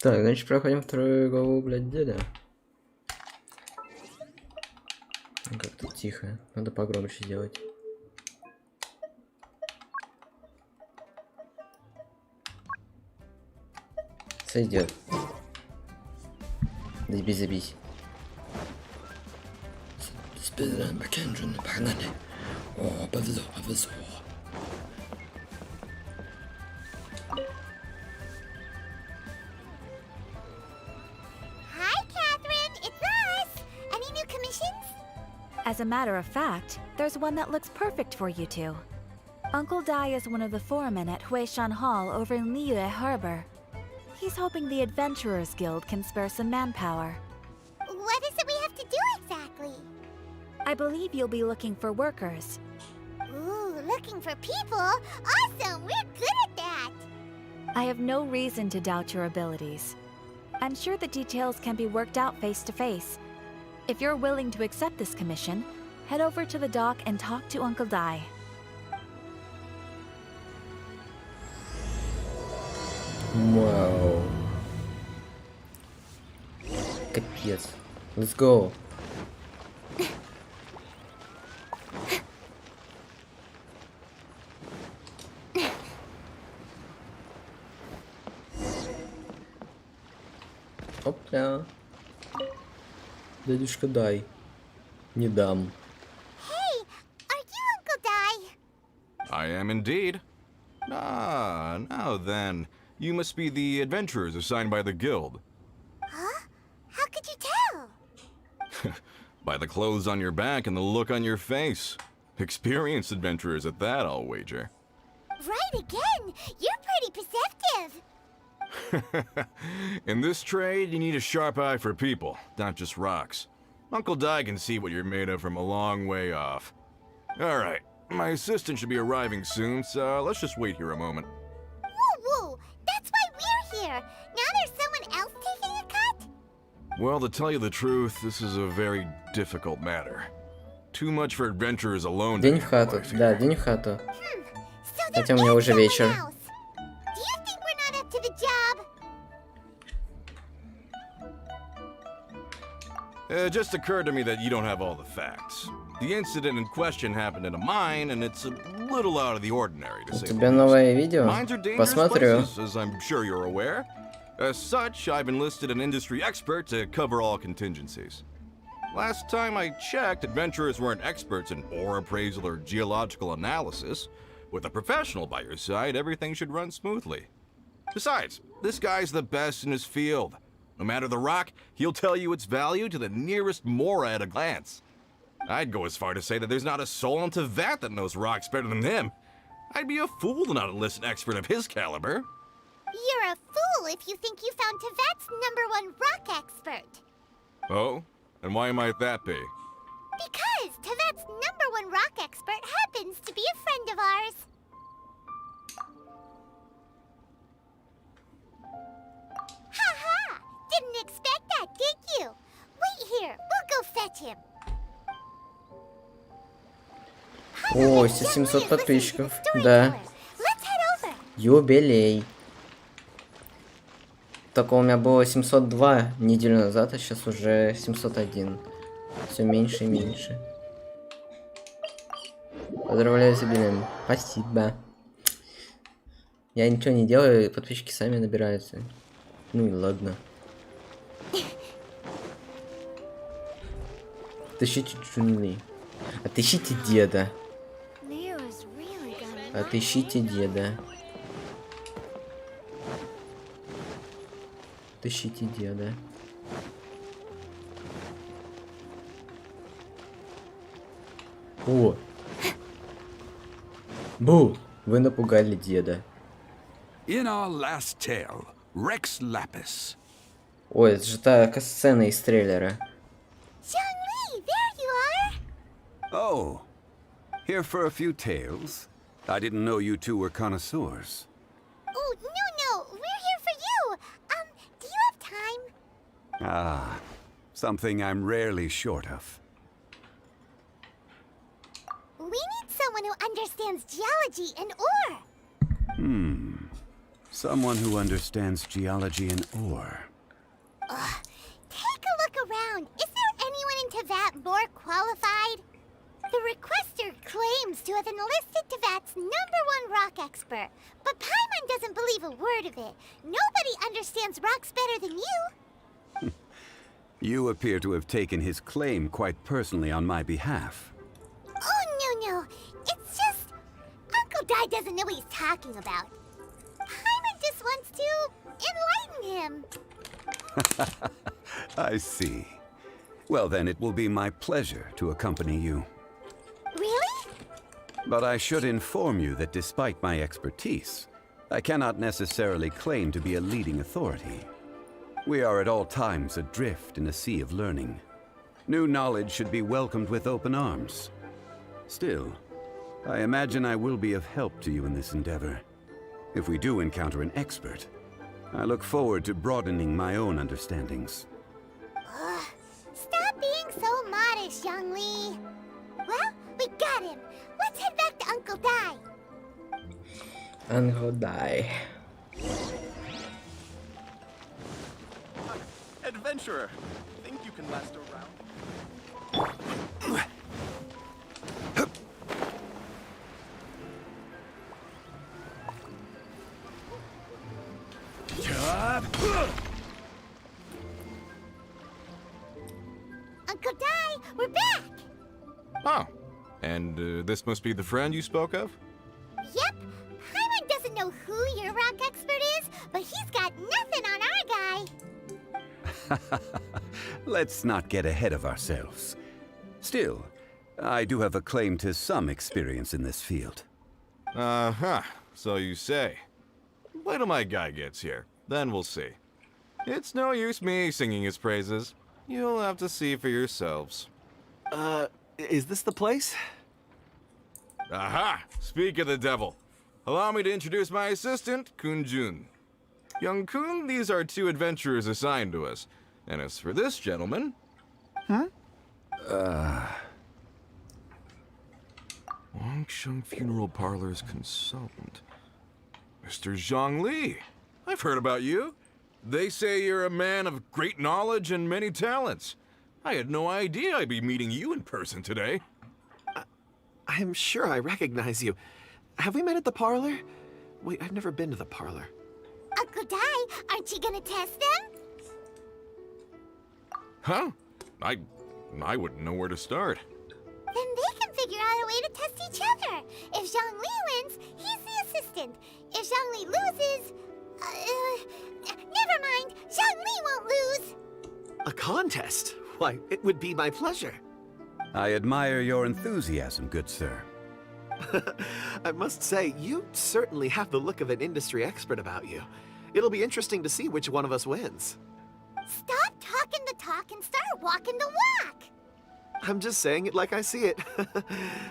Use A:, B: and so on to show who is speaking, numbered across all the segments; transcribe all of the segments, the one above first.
A: Так, значит, проходим вторую главу, блядь, деда. Как-то тихо. Надо погромче сделать. Сойдет. Да забись. Погнали. О, повезло, повезло.
B: As a matter of fact, there's one that looks perfect for you two. Uncle Dai is one of the foremen at Huishan Hall over in Liyue Harbor. He's hoping the Adventurers Guild can spare some manpower.
C: What is it we have to do exactly?
B: I believe you'll be looking for workers.
C: Ooh, looking for people? Awesome! We're good at that!
B: I have no reason to doubt your abilities. I'm sure the details can be worked out face to face. If you're willing to accept this commission, head over to the dock and talk to Uncle Dai.
A: Вау. Капец. Let's go. Опля. Дядюшка Дай. Не дам.
C: Hey, are you Uncle Dai?
D: I am indeed. Ah, now then. You must be the adventurers assigned by the guild.
C: Huh? How could you tell?
D: By the clothes on your back and the look on your face. Experienced adventurers at that, I'll wager.
C: Right again! You're pretty perceptive!
D: In this trade, you need a sharp eye for people, not just rocks. Uncle Dai can see what you're made of from a long way off. Alright, my assistant should be arriving soon, so let's just wait here a moment.
C: Woo-woo! That's why we're here! Now there's someone else taking a cut?
D: Well, to tell you the truth, this is a very difficult matter. Too much for adventurers alone.
A: День в хату. Да, день в хату.
C: So
A: Хотя у
C: there
A: меня
C: is
A: уже
C: someone
A: вечер.
C: else. Do you think we're not up to the job?
D: It just occurred to me that you don't have all the facts. The incident in question happened in a mine, and it's a little out of the ordinary, to
A: У
D: say
A: тебя
D: the least.
A: новое видео?
D: Mines are dangerous
A: Посмотрю.
D: places, as I'm sure you're aware. As such, I've enlisted an industry expert to cover all contingencies. Last time I checked, adventurers weren't experts in ore appraisal or geological analysis. With a professional by your side, everything should run smoothly. Besides, this guy's the best in his field. No matter the rock, he'll tell you its value to the nearest mora at a glance. I'd go as far to say that there's not a soul on Tevat that knows rocks better than him. I'd be a fool to not enlist an expert of his caliber.
C: You're a fool if you think you found Tevat's #1 rock expert.
D: Oh? And why might that be?
C: Because Tevat's #1 rock expert happens to be a friend of ours. Ha-ha! Didn't expect that, did you? Wait here, we'll go fetch him.
A: О, 700 подписчиков. Да. Юбилей. Только у меня было 702 неделю назад, а сейчас уже 701. Все меньше и меньше. Поздравляю с юбилеем. Спасибо. Я ничего не делаю, подписчики сами набираются. Ну и ладно. Отыщите Джунли. Отыщите деда. Отыщите деда. Отыщите деда. О! Бу! Вы напугали деда.
E: In our last tale, Rex Lapis.
A: Ой, это же та сцена из трейлера.
C: Zhongli, there you are!
E: Oh, here for a few tales? I didn't know you two were connoisseurs.
C: Oh, no, we're here for you. Do you have time?
E: Ah, something I'm rarely short of.
C: We need someone who understands geology and ore.
E: Someone who understands geology and ore.
C: Take a look around. Is there anyone in Teyvat more qualified? The requester claims to have enlisted Teyvat's #1 rock expert, but Paimon doesn't believe a word of it. Nobody understands rocks better than you.
E: You appear to have taken his claim quite personally on my behalf.
C: Oh, no. It's just... Uncle Dai doesn't know what he's talking about. Paimon just wants to enlighten him.
E: I see. Well, then it will be my pleasure to accompany you.
C: Really?
E: But I should inform you that despite my expertise, I cannot necessarily claim to be a leading authority. We are at all times adrift in a sea of learning. New knowledge should be welcomed with open arms. Still, I imagine I will be of help to you in this endeavor. If we do encounter an expert, I look forward to broadening my own understandings.
C: Stop being so modest, Zhongli. Well, we got him. Let's head back to Uncle Dai.
A: Uncle Dai.
F: Adventurer, think you can last around?
C: Uncle Dai, we're back.
D: Oh, and this must be the friend you spoke of?
C: Yep. Paimon doesn't know who your rock expert is, but he's got nothing on our guy.
E: Let's not get ahead of ourselves. Still, I do have a claim to some experience in this field.
D: Uh-huh, so you say. Wait till my guy gets here, then we'll see. It's no use me singing his praises. You'll have to see for yourselves.
F: Is this the place?
D: Aha! Speak of the devil. Allow me to introduce my assistant, Kun-jun. Young Kun, these are 2 adventurers assigned to us. And as for this gentleman... Wangsheng Funeral Parlor's consultant. Mr. Zhongli. I've heard about you. They say you're a man of great knowledge and many talents. I had no idea I'd be meeting you in person today.
F: I'm sure I recognize you. Have we met at the parlor? Wait, I've never been to the parlor.
C: Uncle Dai, aren't you gonna test them?
D: Huh? I wouldn't know where to start.
C: Then they can figure out a way to test each other. If Zhongli wins, he's the assistant. If Zhongli loses... never mind. Zhongli won't lose.
F: A contest? Why, it would be my pleasure.
E: I admire your enthusiasm, good sir.
F: I must say, you certainly have the look of an industry expert about you. It'll be interesting to see which one of us wins.
C: Stop talking the talk and start walking the walk.
F: I'm just saying it like I see it.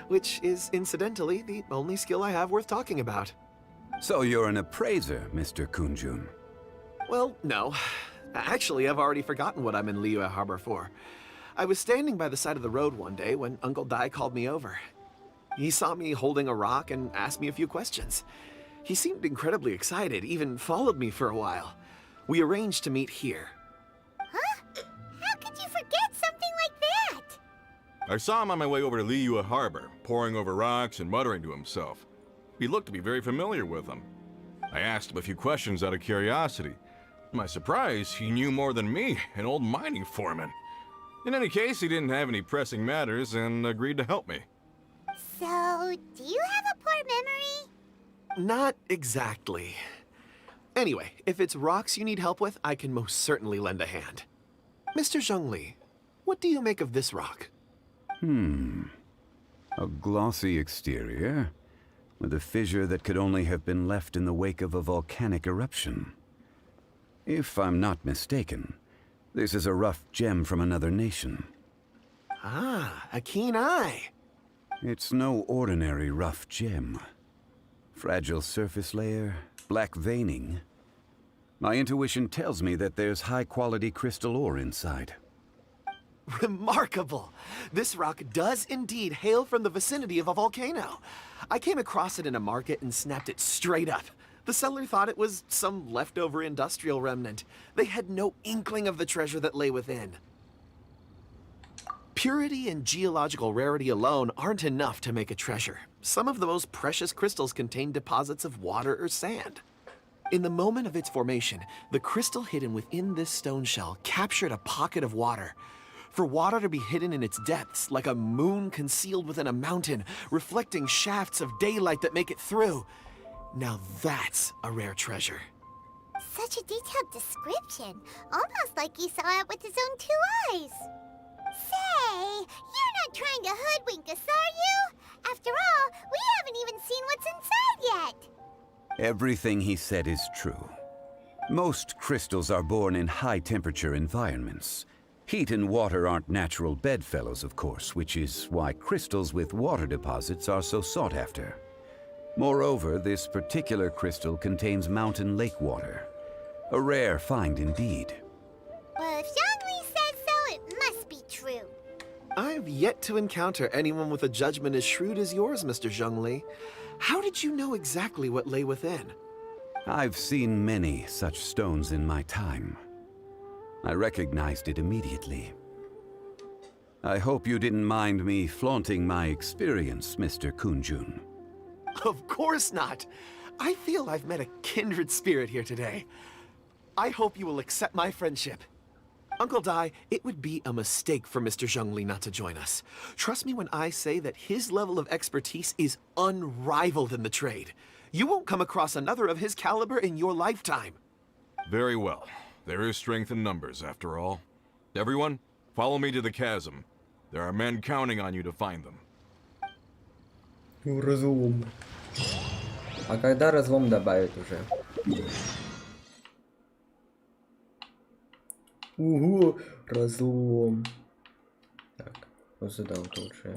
F: Which is, incidentally, the only skill I have worth talking about.
E: So you're an appraiser, Mr. Kun-jun.
F: Well, no. Actually, I've already forgotten what I'm in Liyue Harbor for. I was standing by the side of the road one day when Uncle Dai called me over. He saw me holding a rock and asked me a few questions. He seemed incredibly excited, even followed me for a while. We arranged to meet here.
C: Huh? How could you forget something like that?
D: I saw him on my way over to Liyue Harbor, poring over rocks and muttering to himself. He looked to be very familiar with them. I asked him a few questions out of curiosity. To my surprise, he knew more than me, an old mining foreman. In any case, he didn't have any pressing matters and agreed to help me.
C: So, do you have a poor memory?
F: Not exactly. Anyway, if it's rocks you need help with, I can most certainly lend a hand. Mr. Zhongli, what do you make of this rock?
E: A glossy exterior, with a fissure that could only have been left in the wake of a volcanic eruption. If I'm not mistaken, this is a rough gem from another nation.
F: Ah, a keen eye.
E: It's no ordinary rough gem. Fragile surface layer, black veining. My intuition tells me that there's high-quality crystal ore inside.
F: Remarkable! This rock does indeed hail from the vicinity of a volcano. I came across it in a market and snapped it straight up. The seller thought it was some leftover industrial remnant. They had no inkling of the treasure that lay within. Purity and geological rarity alone aren't enough to make a treasure. Some of the most precious crystals contain deposits of water or sand. In the moment of its formation, the crystal hidden within this stone shell captured a pocket of water. For water to be hidden in its depths, like a moon concealed within a mountain, reflecting shafts of daylight that make it through. Now that's a rare treasure.
C: Such a detailed description. Almost like he saw it with his own 2 eyes. Say, you're not trying to hoodwink us, are you? After all, we haven't even seen what's inside yet.
E: Everything he said is true. Most crystals are born in high-temperature environments. Heat and water aren't natural bedfellows, of course, which is why crystals with water deposits are so sought after. Moreover, this particular crystal contains mountain lake water. A rare find indeed.
C: Well, if Zhongli says so, it must be true.
F: I've yet to encounter anyone with a judgment as shrewd as yours, Mr. Zhongli. How did you know exactly what lay within?
E: I've seen many such stones in my time. I recognized it immediately. I hope you didn't mind me flaunting my experience, Mr. Kunjun.
F: Of course not. I feel I've met a kindred spirit here today. I hope you will accept my friendship. Uncle Dai, it would be a mistake for Mr. Zhongli not to join us. Trust me when I say that his level of expertise is unrivaled in the trade. You won't come across another of his caliber in your lifetime.
D: Very well. There is strength in numbers, after all. Everyone, follow me to the chasm. There are men counting on you to find them.
A: Разлом. А когда разлом добавят уже? Угу, разлом. Так, вот сюда вот лучше.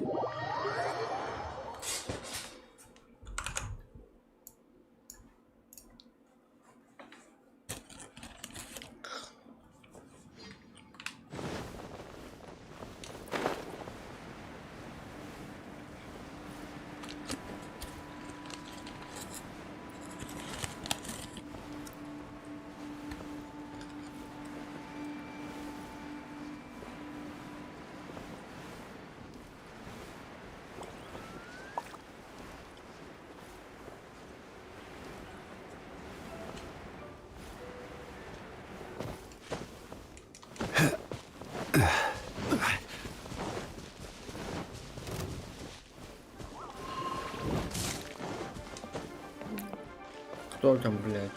A: Кто там, блядь?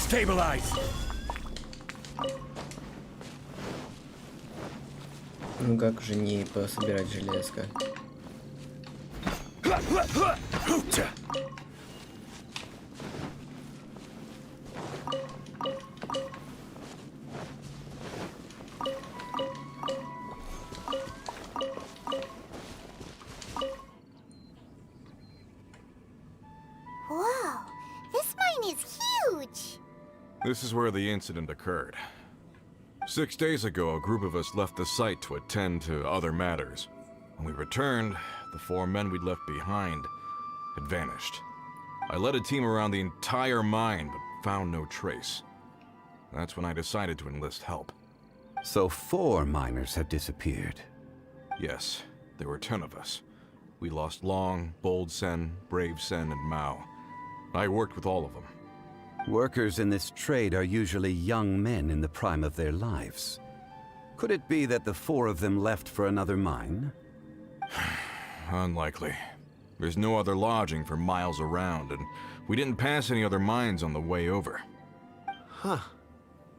G: Stabilize.
A: Ну как же не пособирать железко?
C: Whoa, this mine is huge.
D: This is where the incident occurred. 6 days ago, a group of us left the site to attend to other matters. When we returned, the 4 men we'd left behind had vanished. I led a team around the entire mine, but found no trace. That's when I decided to enlist help.
E: So 4 miners have disappeared.
D: Yes, there were 10 of us. We lost Long, Bold Sen, Brave Sen, and Mao. I worked with all of them.
E: Workers in this trade are usually young men in the prime of their lives. Could it be that the 4 of them left for another mine?
D: Unlikely. There's no other lodging for miles around, and we didn't pass any other mines on the way over.
F: Huh.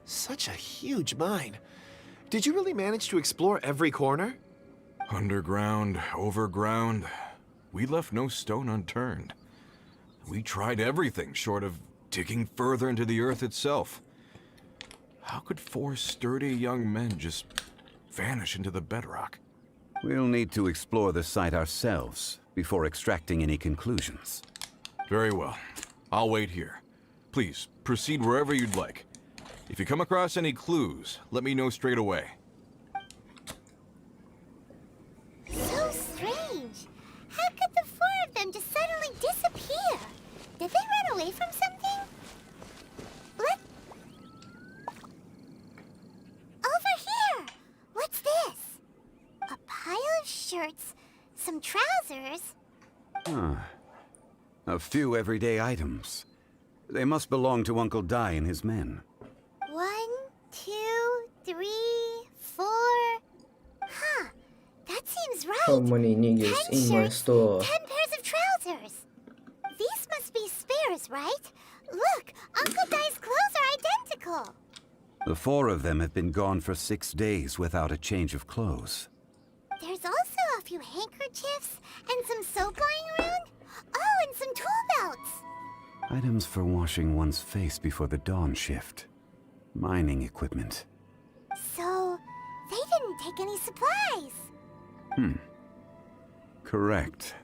F: Such a huge mine. Did you really manage to explore every corner?
D: Underground, overground, we left no stone unturned. We tried everything short of digging further into the earth itself. How could 4 sturdy young men just vanish into the bedrock?
E: We'll need to explore the site ourselves before extracting any conclusions.
D: Very well. I'll wait here. Please, proceed wherever you'd like. If you come across any clues, let me know straight away.
C: So strange. How could the 4 of them just suddenly disappear? Did they run away from something? Over here! What's this? A pile of shirts, some trousers.
E: A few everyday items. They must belong to Uncle Dai and his men.
C: 1, 2, 3, 4. Huh. That seems right.
A: How many niggas
C: 10
A: in my
C: shirts,
A: store?
C: 10 pairs of trousers. These must be spares, right? Look, Uncle Dai's clothes are identical.
E: The 4 of them have been gone for 6 days without a change of clothes.
C: There's also a few handkerchiefs and some soap lying around. Oh, and some tool belts.
E: Items for washing one's face before the dawn shift. Mining equipment.
C: So, they didn't take any supplies.
E: Correct.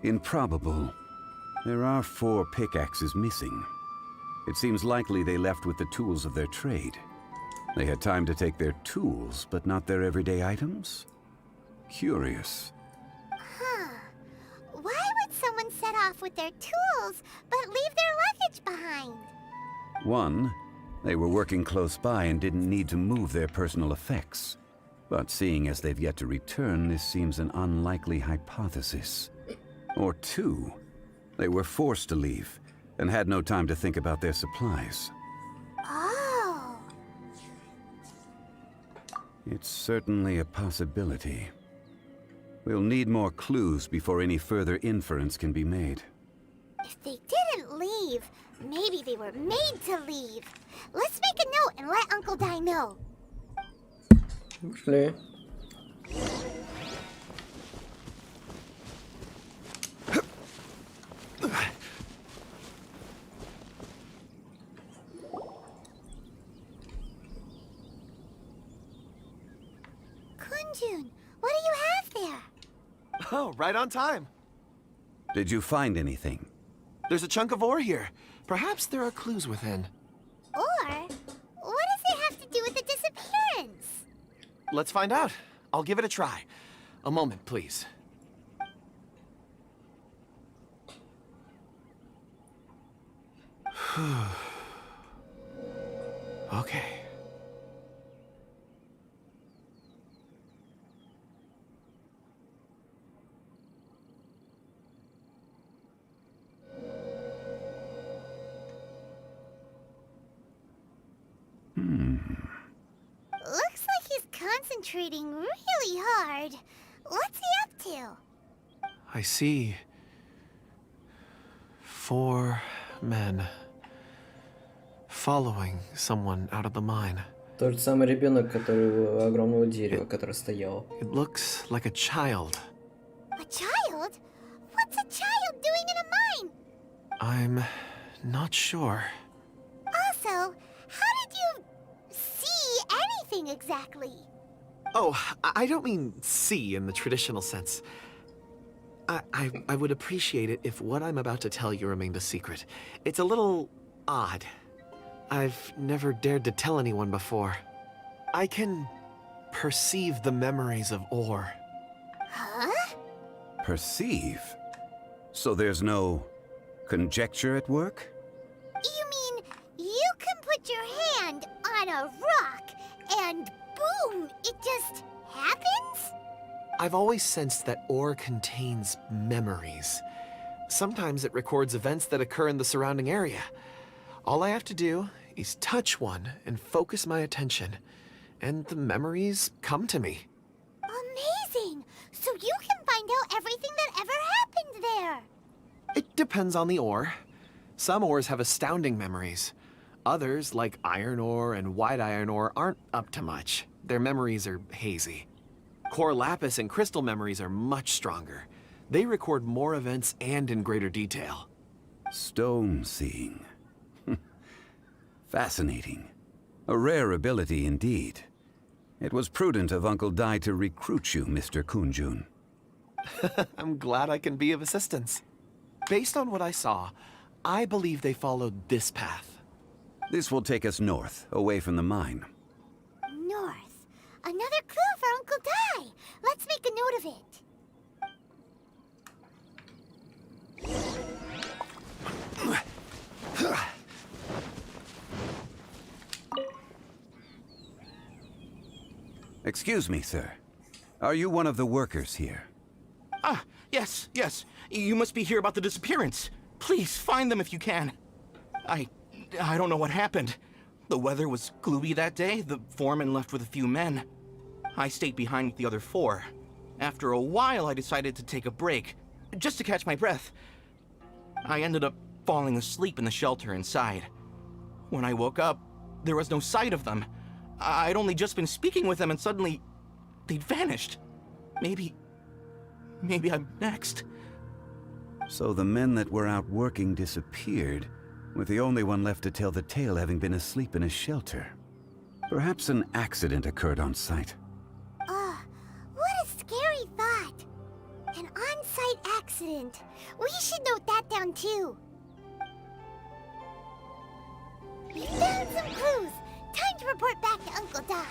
E: Improbable. There are 4 pickaxes missing. It seems likely they left with the tools of their trade. They had time to take their tools, but not their everyday items? Curious.
C: Huh. Why would someone set off with their tools, but leave their luggage behind?
E: 1, they were working close by and didn't need to move their personal effects. But seeing as they've yet to return, this seems an unlikely hypothesis. Or 2, they were forced to leave and had no time to think about their supplies.
C: Oh.
E: It's certainly a possibility. We'll need more clues before any further inference can be made.
C: If they didn't leave, maybe they were made to leave. Let's make a note and let Uncle Dai know.
A: Ушли.
C: Kunjun, what do you have there?
F: Oh, right on time.
E: Did you find anything?
F: There's a chunk of ore here. Perhaps there are clues within.
C: Or, what does it have to do with the disappearance?
F: Let's find out. I'll give it a try. A moment, please. Okay.
C: Looks like he's concentrating really hard. What's he up to?
F: I see 4 men following someone out of the mine.
A: Тот же самый ребенок, который у огромного дерева, который стоял.
F: It looks like a child.
C: A child? What's a child doing in a mine?
F: I'm not sure.
C: Also, how did you see anything exactly?
F: Oh, I don't mean see in the traditional sense. I would appreciate it if what I'm about to tell you remained a secret. It's a little odd. I've never dared to tell anyone before. I can perceive the memories of ore.
C: Huh?
E: Perceive? So there's no conjecture at work?
C: You mean you can put your hand on a rock and boom, it just happens?
F: I've always sensed that ore contains memories. Sometimes it records events that occur in the surrounding area. All I have to do is touch one and focus my attention, and the memories come to me.
C: Amazing! So you can find out everything that ever happened there.
F: It depends on the ore. Some ores have astounding memories. Others, like iron ore and white iron ore, aren't up to much. Their memories are hazy. Core lapis and crystal memories are much stronger. They record more events and in greater detail.
E: Stone seeing. Fascinating. A rare ability indeed. It was prudent of Uncle Dai to recruit you, Mr. Kunjun.
F: I'm glad I can be of assistance. Based on what I saw, I believe they followed this path.
E: This will take us north, away from the mine.
C: North. Another clue for Uncle Dai. Let's make a note of it.
E: Excuse me, sir. Are you one of the workers here?
H: Ah, yes. You must be here about the disappearance. Please, find them if you can. I don't know what happened. The weather was gloomy that day. The foreman left with a few men. I stayed behind with the other 4. After a while, I decided to take a break, just to catch my breath. I ended up falling asleep in the shelter inside. When I woke up, there was no sight of them. I'd only just been speaking with them and suddenly they'd vanished. Maybe I'm next.
E: So the men that were out working disappeared, with the only one left to tell the tale having been asleep in a shelter. Perhaps an accident occurred on site.
C: What a scary thought. An on-site accident. We should note that down too. We found some clues. Time to report back to Uncle Dai.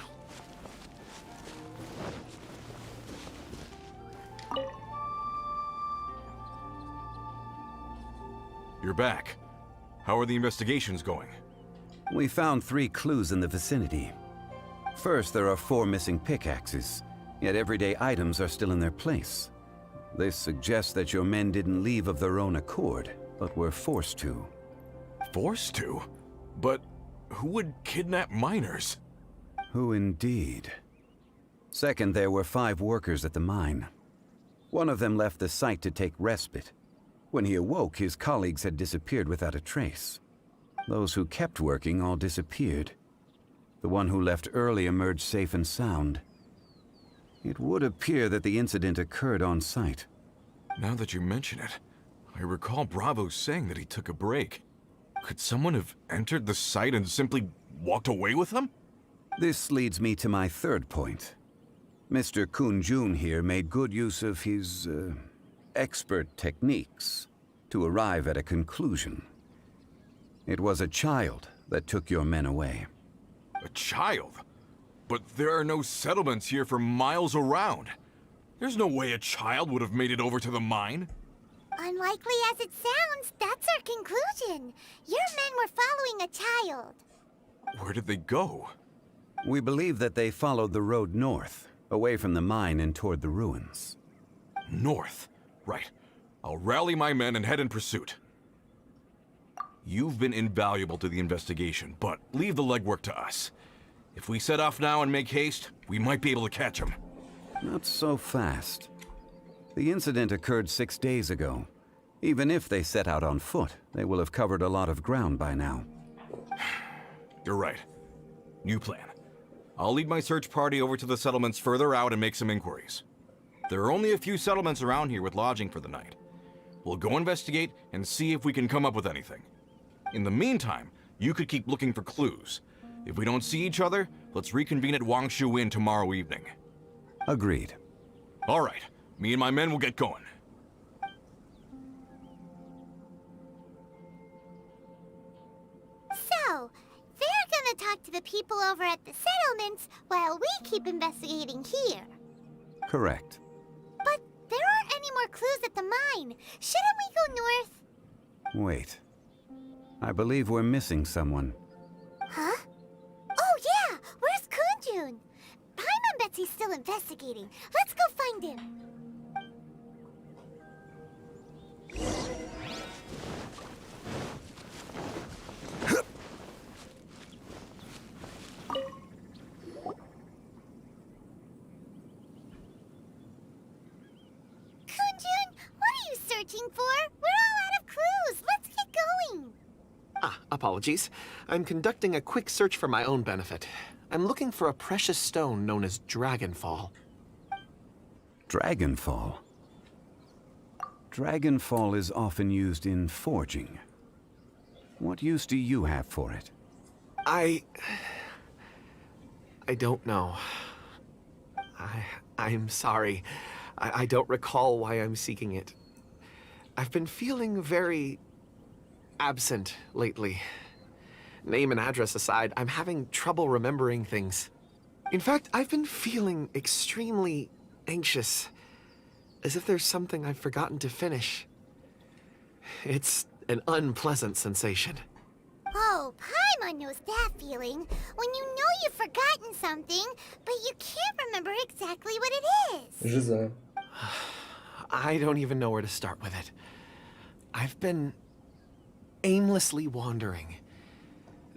D: You're back. How are the investigations going?
E: We found 3 clues in the vicinity. First, there are 4 missing pickaxes, yet everyday items are still in their place. This suggests that your men didn't leave of their own accord, but were forced to.
G: Forced to? But who would kidnap miners?
E: Who indeed? Second, there were 5 workers at the mine. One of them left the site to take respite. When he awoke, his colleagues had disappeared without a trace. Those who kept working all disappeared. The one who left early emerged safe and sound. It would appear that the incident occurred on site.
G: Now that you mention it, I recall Bravo saying that he took a break. Could someone have entered the site and simply walked away with them?
E: This leads me to my third point. Mr. Kunjun here made good use of his, expert techniques to arrive at a conclusion. It was a child that took your men away.
G: A child? But there are no settlements here for miles around. There's no way a child would have made it over to the mine.
C: Unlikely as it sounds, that's our conclusion. Your men were following a child.
G: Where did they go?
E: We believe that they followed the road north, away from the mine and toward the ruins.
G: North. Right. I'll rally my men and head in pursuit. You've been invaluable to the investigation, but leave the legwork to us. If we set off now and make haste, we might be able to catch them.
E: Not so fast. The incident occurred 6 days ago. Even if they set out on foot, they will have covered a lot of ground by now.
G: You're right. New plan. I'll lead my search party over to the settlements further out and make some inquiries. There are only a few settlements around here with lodging for the night. We'll go investigate and see if we can come up with anything. In the meantime, you could keep looking for clues. If we don't see each other, let's reconvene at Wangshu Inn tomorrow evening.
E: Agreed.
G: All right. Me and my men will get going.
C: So, they're gonna talk to the people over at the settlements while we keep investigating here.
E: Correct.
C: But there aren't any more clues at the mine. Shouldn't we go north?
E: Wait. I believe we're missing someone.
C: Huh? Oh yeah! Where's Kunjun? Paimon bets he's still investigating. Let's go find him. Kunjun, what are you searching for? We're all out of clues. Let's get going.
F: Apologies. I'm conducting a quick search for my own benefit. I'm looking for a precious stone known as Dragonfall.
E: Dragonfall? Dragonfall is often used in forging. What use do you have for it?
F: I don't know. I'm sorry. I don't recall why I'm seeking it. I've been feeling very absent lately. Name and address aside, I'm having trouble remembering things. In fact, I've been feeling extremely anxious, as if there's something I've forgotten to finish. It's an unpleasant sensation.
C: Oh, Paimon knows that feeling. When you know you've forgotten something, but you can't remember exactly what it is.
A: Жиза.
F: I don't even know where to start with it. I've been aimlessly wandering.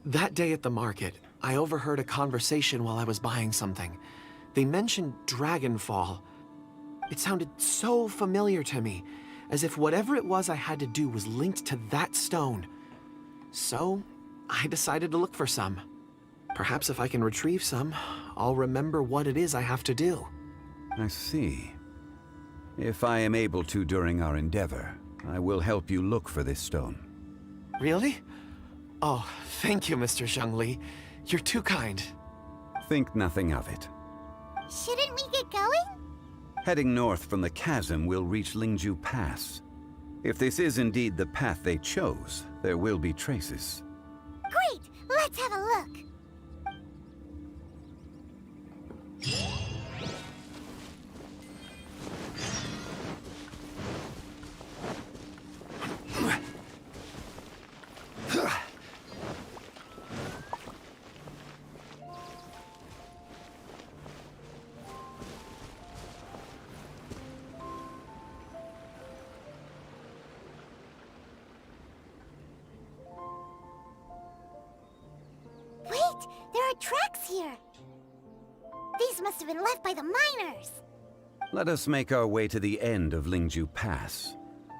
F: That day at the market, I overheard a conversation while I was buying something. They mentioned Dragonfall. It sounded so familiar to me, as if whatever it was I had to do was linked to that stone. So, I decided to look for some. Perhaps if I can retrieve some, I'll remember what it is I have to do.
E: I see. If I am able to during our endeavor, I will help you look for this stone.
F: Really? Oh, thank you, Mr. Zhongli. You're too kind.
E: Think nothing of it.
C: Shouldn't we get going?
E: Heading north from the chasm, we'll reach Lingju Pass. If this is indeed the path they chose, there will be traces.
C: Great! Let's have a look. Wait! There are tracks here! These must have been left by the miners!
E: Let us make our way to the end of Lingju Pass.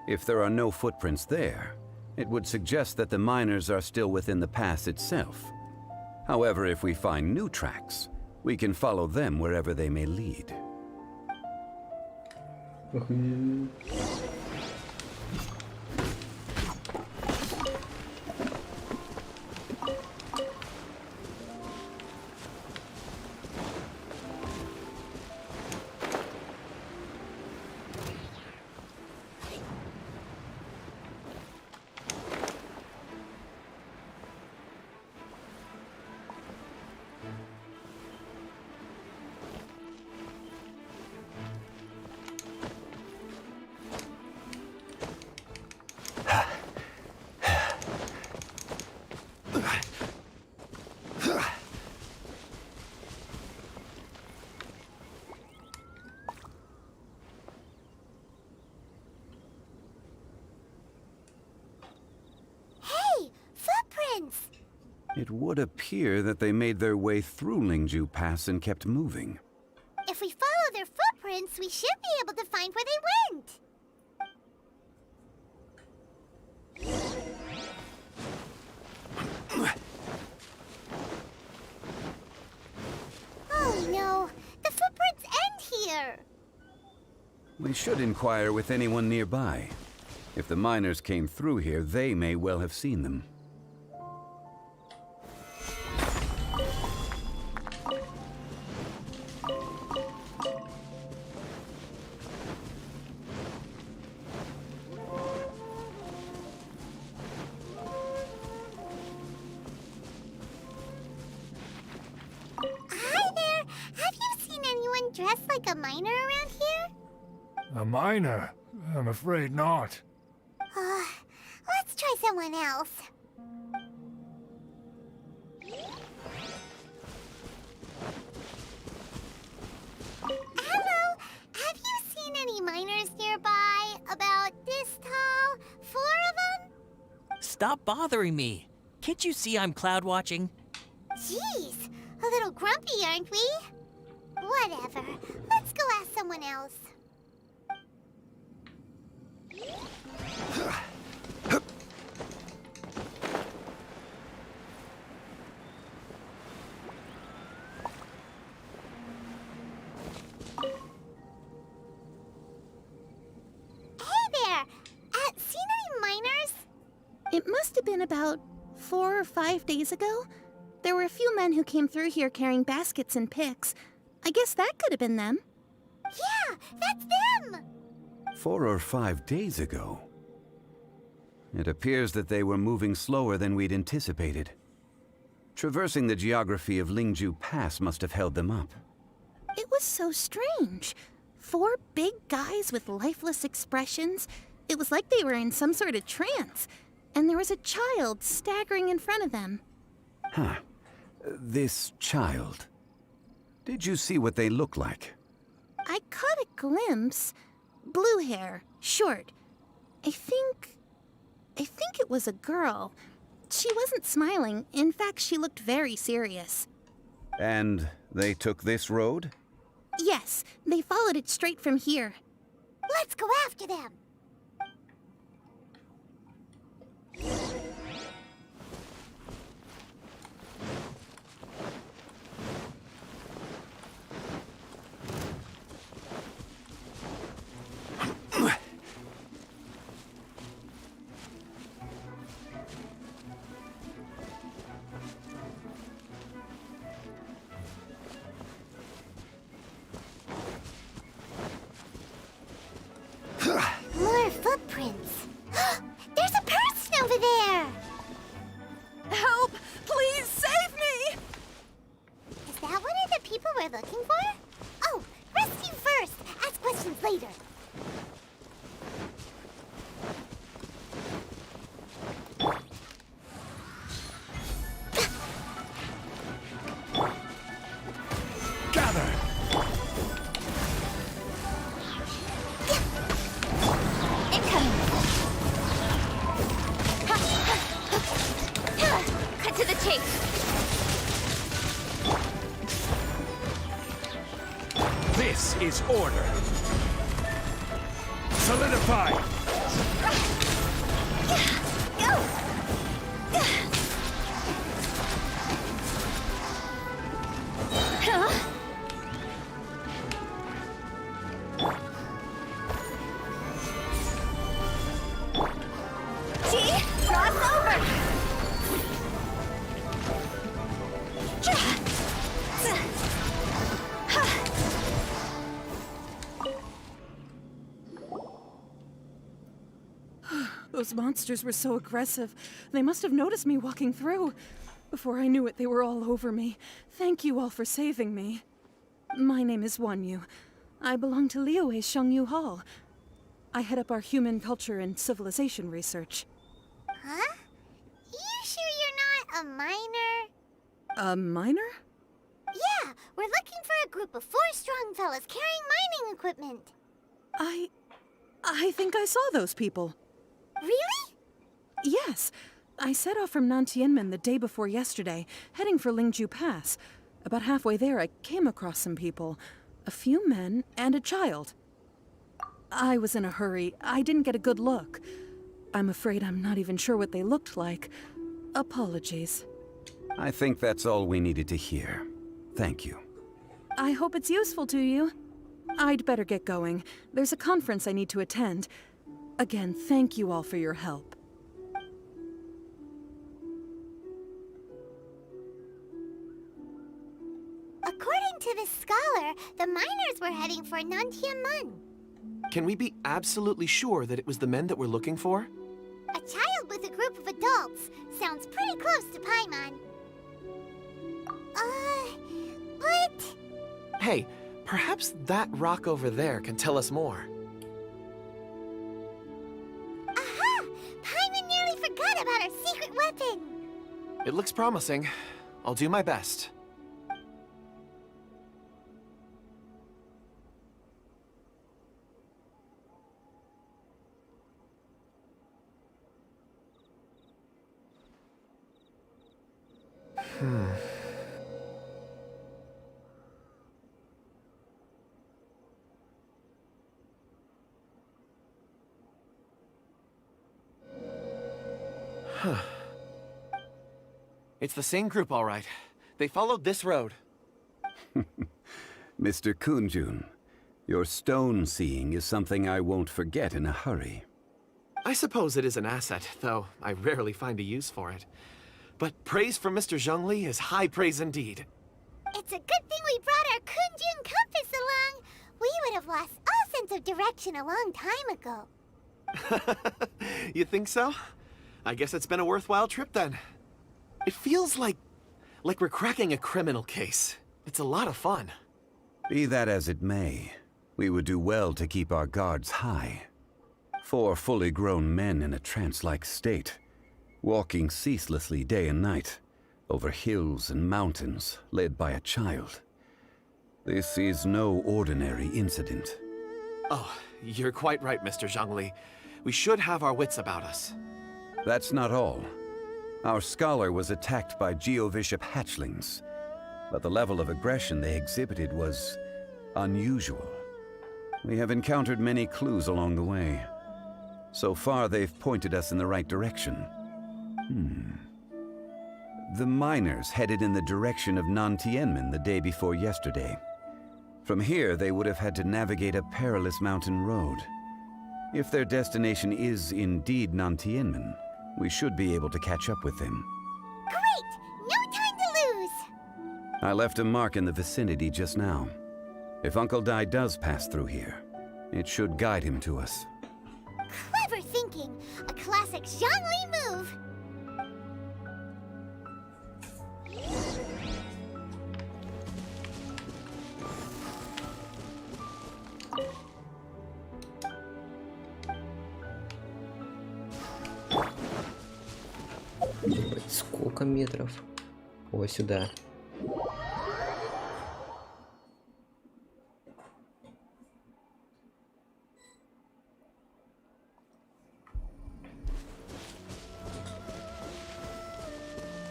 E: If there are no footprints there, it would suggest that the miners are still within the pass itself. However, if we find new tracks, we can follow them wherever they may lead.
C: Hey! Footprints!
E: It would appear that they made their way through Lingju Pass and kept moving.
C: If we follow their footprints, we should be able to find where they went. Oh no! The footprints end here!
E: We should inquire with anyone nearby. If the miners came through here, they may well have seen them.
C: Hi there! Have you seen anyone dressed like a miner around here?
I: A miner? I'm afraid not.
C: Let's try someone else. Hello! Have you seen any miners nearby? About this tall? 4 of them?
J: Stop bothering me. Can't you see I'm cloud watching?
C: Jeez, a little grumpy, aren't we? Whatever. Let's go ask someone else.
K: must have been about 4 or 5 days ago. There were a few men who came through here carrying baskets and picks. I guess that could have been them.
C: Yeah, that's them!
E: 4 or 5 days ago. It appears that they were moving slower than we'd anticipated. Traversing the geography of Lingju Pass must have held them up.
K: It was so strange. 4 big guys with lifeless expressions. It was like they were in some sort of trance. And there was a child staggering in front of them.
E: Huh. This child. Did you see what they looked like?
K: I caught a glimpse. Blue hair, short. I think it was a girl. She wasn't smiling. In fact, she looked very serious.
E: And they took this road?
K: Yes, they followed it straight from here.
C: Let's go after them! More footprints. There's a person over there!
B: Help! Please save me!
C: Is that one of the people we're looking for? Oh, rescue first! Ask questions later.
I: Gather!
B: Cut to the chase.
I: This is order. Solidify!
L: Those monsters were so aggressive. They must have noticed me walking through. Before I knew it, they were all over me. Thank you all for saving me. My name is Wanyu. I belong to Liyue's Shengyu Hall. I head up our human culture and civilization research.
C: Huh? You sure you're not a miner?
L: A miner?
C: Yeah, we're looking for a group of 4 strong fellas carrying mining equipment.
L: I think I saw those people.
C: Really?
L: Yes. I set off from Nantianmen the day before yesterday, heading for Lingju Pass. About halfway there, I came across some people. A few men and a child. I was in a hurry. I didn't get a good look. I'm afraid I'm not even sure what they looked like. Apologies.
E: I think that's all we needed to hear. Thank you.
L: I hope it's useful to you. I'd better get going. There's a conference I need to attend. Again, thank you all for your help.
C: According to this scholar, the miners were heading for Nantianmen.
F: Can we be absolutely sure that it was the men that we're looking for?
C: A child with a group of adults. Sounds pretty close to Paimon. But...
F: Hey, perhaps that rock over there can tell us more.
C: Aha! Paimon nearly forgot about our secret weapon!
F: It looks promising. I'll do my best. It's the same group, all right. They followed this road.
E: Mr. Kunjun, your stone seeing is something I won't forget in a hurry.
F: I suppose it is an asset, though I rarely find a use for it. But praise from Mr. Zhongli is high praise indeed.
C: It's a good thing we brought our Kunjun compass along. We would have lost all sense of direction a long time ago.
F: You think so? I guess it's been a worthwhile trip then. It feels like we're cracking a criminal case. It's a lot of fun.
E: Be that as it may, we would do well to keep our guards high. 4 fully grown men in a trance-like state, walking ceaselessly day and night, over hills and mountains, led by a child. This is no ordinary incident.
F: Oh, you're quite right, Mr. Zhongli. We should have our wits about us.
E: That's not all. Our scholar was attacked by Geovishap hatchlings, but the level of aggression they exhibited was unusual. We have encountered many clues along the way. So far, they've pointed us in the right direction. The miners headed in the direction of Nantianmen the day before yesterday. From here, they would have had to navigate a perilous mountain road. If their destination is indeed Nantianmen, we should be able to catch up with them.
C: Great! No time to lose!
E: I left a mark in the vicinity just now. If Uncle Dai does pass through here, it should guide him to us.
C: Clever thinking! A classic Zhongli move!
A: Сколько метров? О, сюда.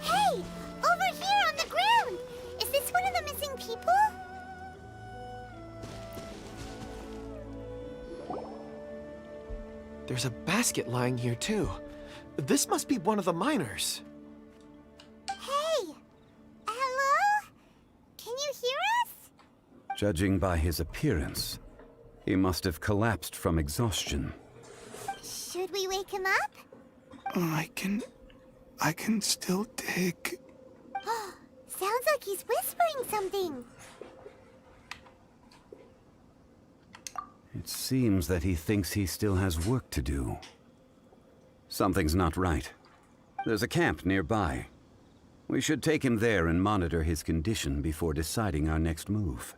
C: Hey! Over here on the ground! Is this one of the missing people?
F: There's a basket lying here too. This must be one of the miners.
C: Hey! Hello? Can you hear us?
E: Judging by his appearance, he must have collapsed from exhaustion.
C: Should we wake him up?
I: I can still dig.
C: Sounds like he's whispering something.
E: It seems that he thinks he still has work to do. Something's not right. There's a camp nearby. We should take him there and monitor his condition before deciding our next move.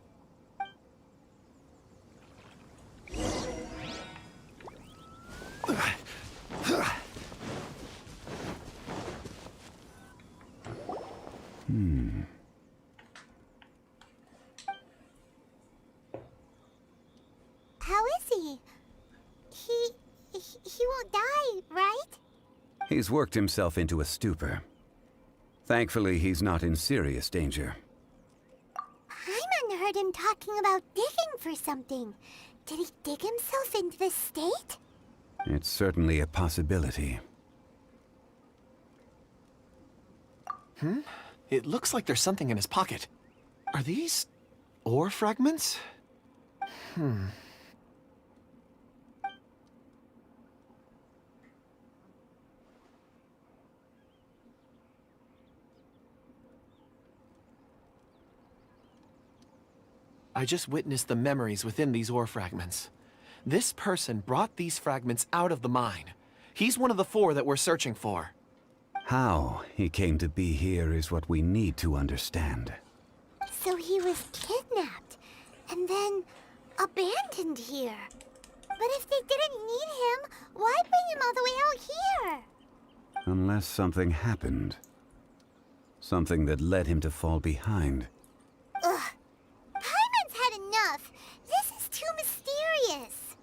C: How is he? He won't die, right?
E: He's worked himself into a stupor. Thankfully, he's not in serious danger.
C: Hyman heard him talking about digging for something. Did he dig himself into this state?
E: It's certainly a possibility.
F: It looks like there's something in his pocket. Are these ore fragments? I just witnessed the memories within these ore fragments. This person brought these fragments out of the mine. He's one of the 4 that we're searching for.
E: How he came to be here is what we need to understand.
C: So he was kidnapped and then abandoned here. But if they didn't need him, why bring him all the way out here?
E: Unless something happened. Something that led him to fall behind.
C: Ugh. Hyman's had enough. This is too mysterious.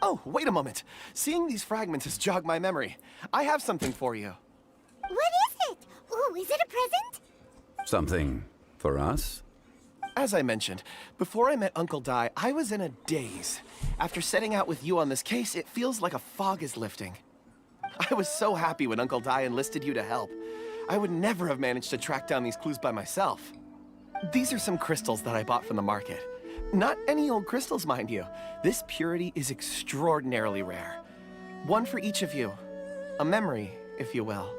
F: Oh, wait a moment. Seeing these fragments has jogged my memory. I have something for you.
C: What is it? Ooh, is it a present?
E: Something for us?
F: As I mentioned, before I met Uncle Dai, I was in a daze. After setting out with you on this case, it feels like a fog is lifting. I was so happy when Uncle Dai enlisted you to help. I would never have managed to track down these clues by myself. These are some crystals that I bought from the market. Not any old crystals, mind you. This purity is extraordinarily rare. One for each of you. A memory, if you will.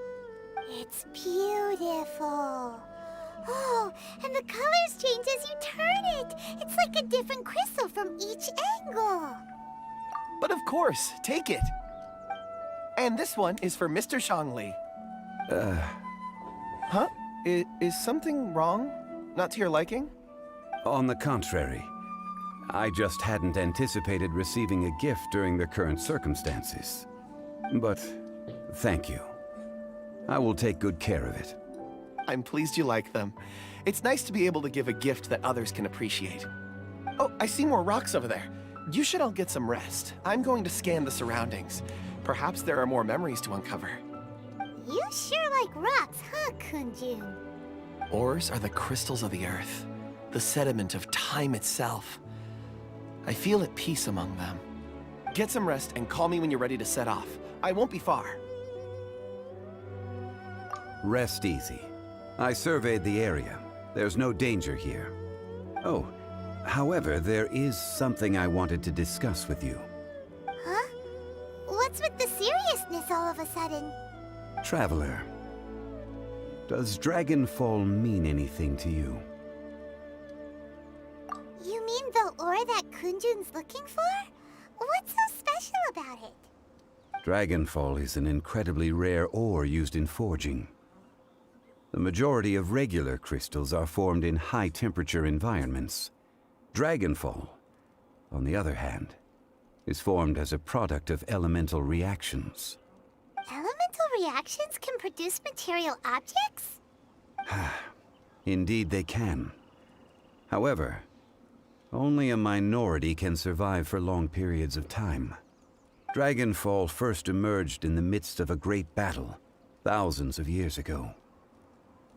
C: It's beautiful. Oh, and the colors change as you turn it. It's like a different crystal from each angle.
F: But of course, take it. And this one is for Mr. Shangli. Huh? Is something wrong? Not to your liking?
E: On the contrary, I just hadn't anticipated receiving a gift during the current circumstances. But thank you. I will take good care of it.
F: I'm pleased you like them. It's nice to be able to give a gift that others can appreciate. Oh, I see more rocks over there. You should all get some rest. I'm going to scan the surroundings. Perhaps there are more memories to uncover.
C: You sure like rocks, huh, Kunjun?
F: Ores are the crystals of the earth, the sediment of time itself. I feel at peace among them. Get some rest and call me when you're ready to set off. I won't be far.
E: Rest easy. I surveyed the area. There's no danger here. Oh, however, there is something I wanted to discuss with you.
C: Huh? What's with the seriousness all of a sudden?
E: Traveler, does Dragonfall mean anything to you?
C: You mean the ore that Kunjun's looking for? What's so special about it?
E: Dragonfall is an incredibly rare ore used in forging. The majority of regular crystals are formed in high-temperature environments. Dragonfall, on the other hand, is formed as a product of elemental reactions.
C: Elemental reactions can produce material objects?
E: Indeed they can. However, only a minority can survive for long periods of time. Dragonfall first emerged in the midst of a great battle, thousands of years ago.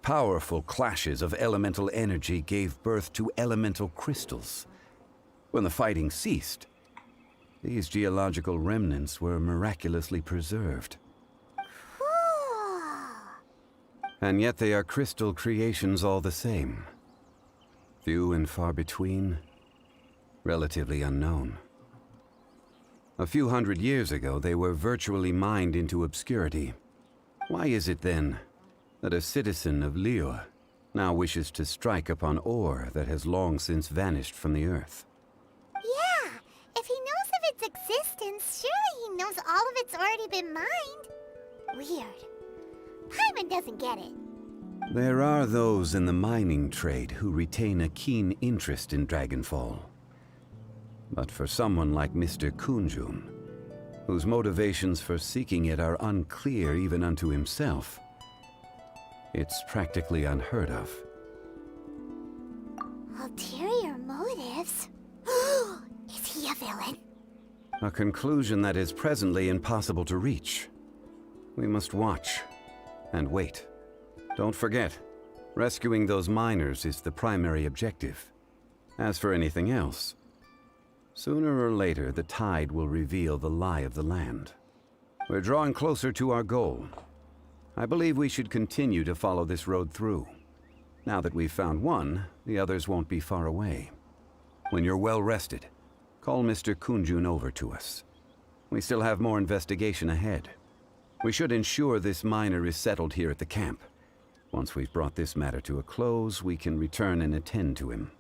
E: Powerful clashes of elemental energy gave birth to elemental crystals. When the fighting ceased, these geological remnants were miraculously preserved.
C: Cool.
E: And yet they are crystal creations all the same. Few and far between, relatively unknown. A few hundred years ago, they were virtually mined into obscurity. Why is it then that a citizen of Liyue now wishes to strike upon ore that has long since vanished from the earth?
C: Yeah, if he knows of its existence, surely he knows all of it's already been mined. Weird. Paimon doesn't get it.
E: There are those in the mining trade who retain a keen interest in Dragonfall. But for someone like Mr. Kunjun, whose motivations for seeking it are unclear even unto himself, it's practically unheard of.
C: Ulterior motives? Is he a villain?
E: A conclusion that is presently impossible to reach. We must watch and wait. Don't forget, rescuing those miners is the primary objective. As for anything else, sooner or later the tide will reveal the lie of the land. We're drawing closer to our goal. I believe we should continue to follow this road through. Now that we've found one, the others won't be far away. When you're well rested, call Mr. Kunjun over to us. We still have more investigation ahead. We should ensure this miner is settled here at the camp. Once we've brought this matter to a close, we can return and attend to him.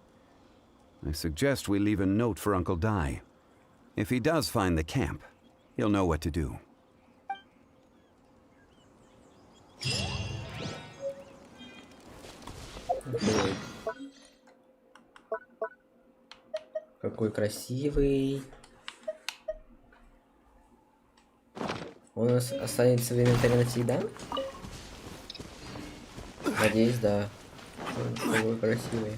E: I suggest we leave a note for Uncle Dai. If he does find the camp, he'll know what to do.
A: Какой красивый. Он у нас останется в инвентаре навсегда? Надеюсь, да. Какой красивый.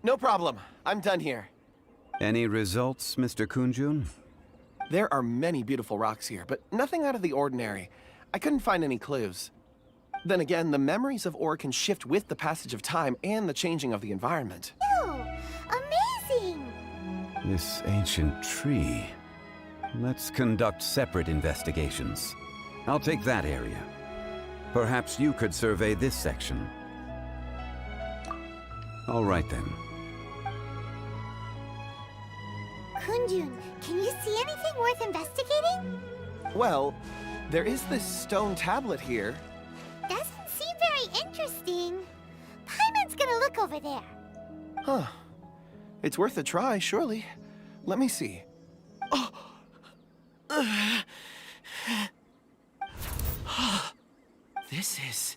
F: No problem. I'm done here.
E: Any results, Mr. Kunjun?
F: There are many beautiful rocks here, but nothing out of the ordinary. I couldn't find any clues. Then again, the memories of ore can shift with the passage of time and the changing of the environment.
C: Ew! Amazing!
E: This ancient tree. Let's conduct separate investigations. I'll take that area. Perhaps you could survey this section. All right then.
C: Kunjun, can you see anything worth investigating?
F: Well, there is this stone tablet here.
C: Doesn't seem very interesting. Paimon's gonna look over there.
F: Huh. It's worth a try, surely. Let me see. Oh!
H: This is...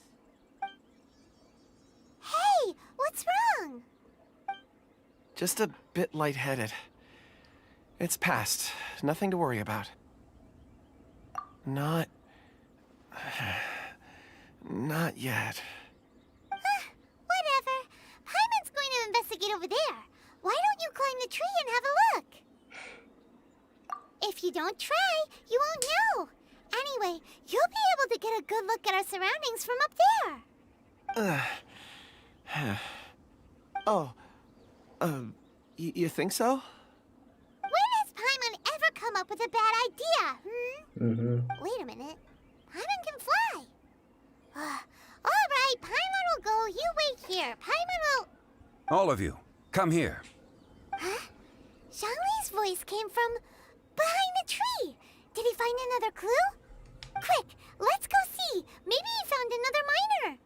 C: Hey, what's wrong?
F: Just a bit lightheaded. It's past. Nothing to worry about. Not yet.
C: Whatever. Paimon's going to investigate over there. Why don't you climb the tree and have a look? If you don't try, you won't know. Anyway, you'll be able to get a good look at our surroundings from up there.
F: You think so?
C: When has Paimon ever come up with a bad idea, Wait a minute. Paimon can fly. All right, Paimon will go. You wait here. Paimon will...
E: All of you, come here.
C: Huh? Zhongli's voice came from behind the tree. Did he find another clue? Quick, let's go see. Maybe he found another miner.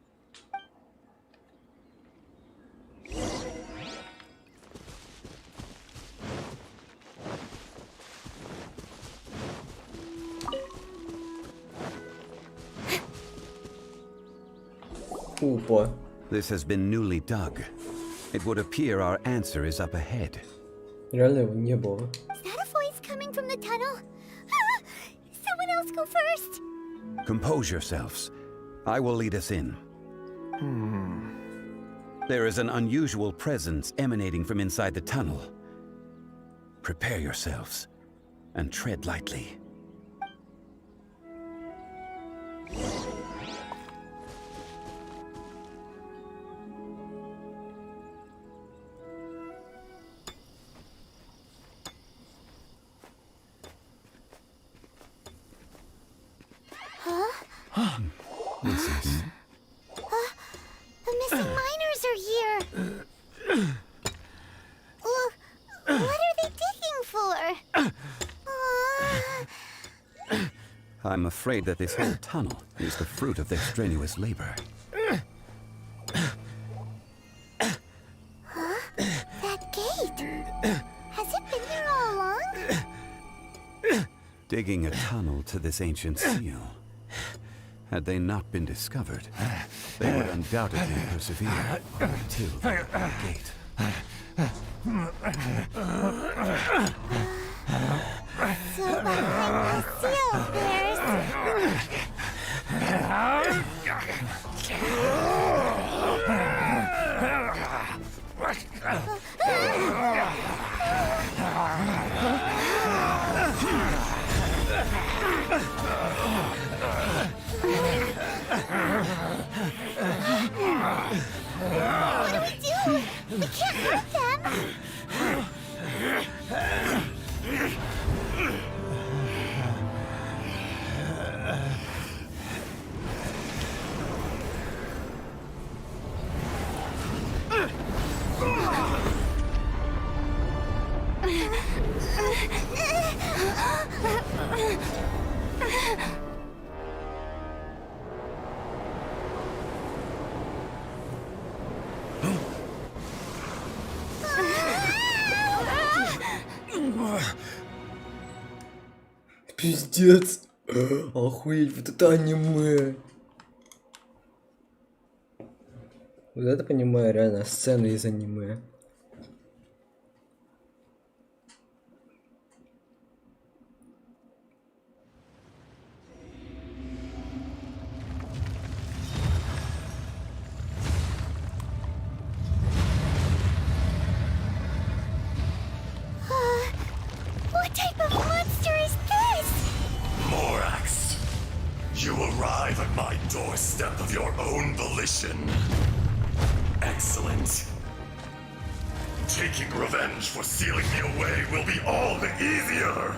A: Oh boy.
E: This has been newly dug. It would appear our answer is up ahead.
A: Реально его не было.
C: Is that a voice coming from the tunnel? Someone else go first.
E: Compose yourselves. I will lead us in. There is an unusual presence emanating from inside the tunnel. Prepare yourselves and tread lightly.
C: The missing miners are here. What are they digging for?
E: I'm afraid that this whole tunnel is the fruit of their strenuous labor.
C: That gate. Has it been there all along?
E: Digging a tunnel to this ancient seal. Had they not been discovered, they would undoubtedly persevere until the gate.
C: So behind the seal, there's... What do we do? We can't hurt them.
A: Пиздец. Охуеть, вот это аниме. Вот это понимаю, реально, сцены из аниме.
M: arrive at my doorstep of your own volition. Excellent. Taking revenge for sealing me away will be all the easier!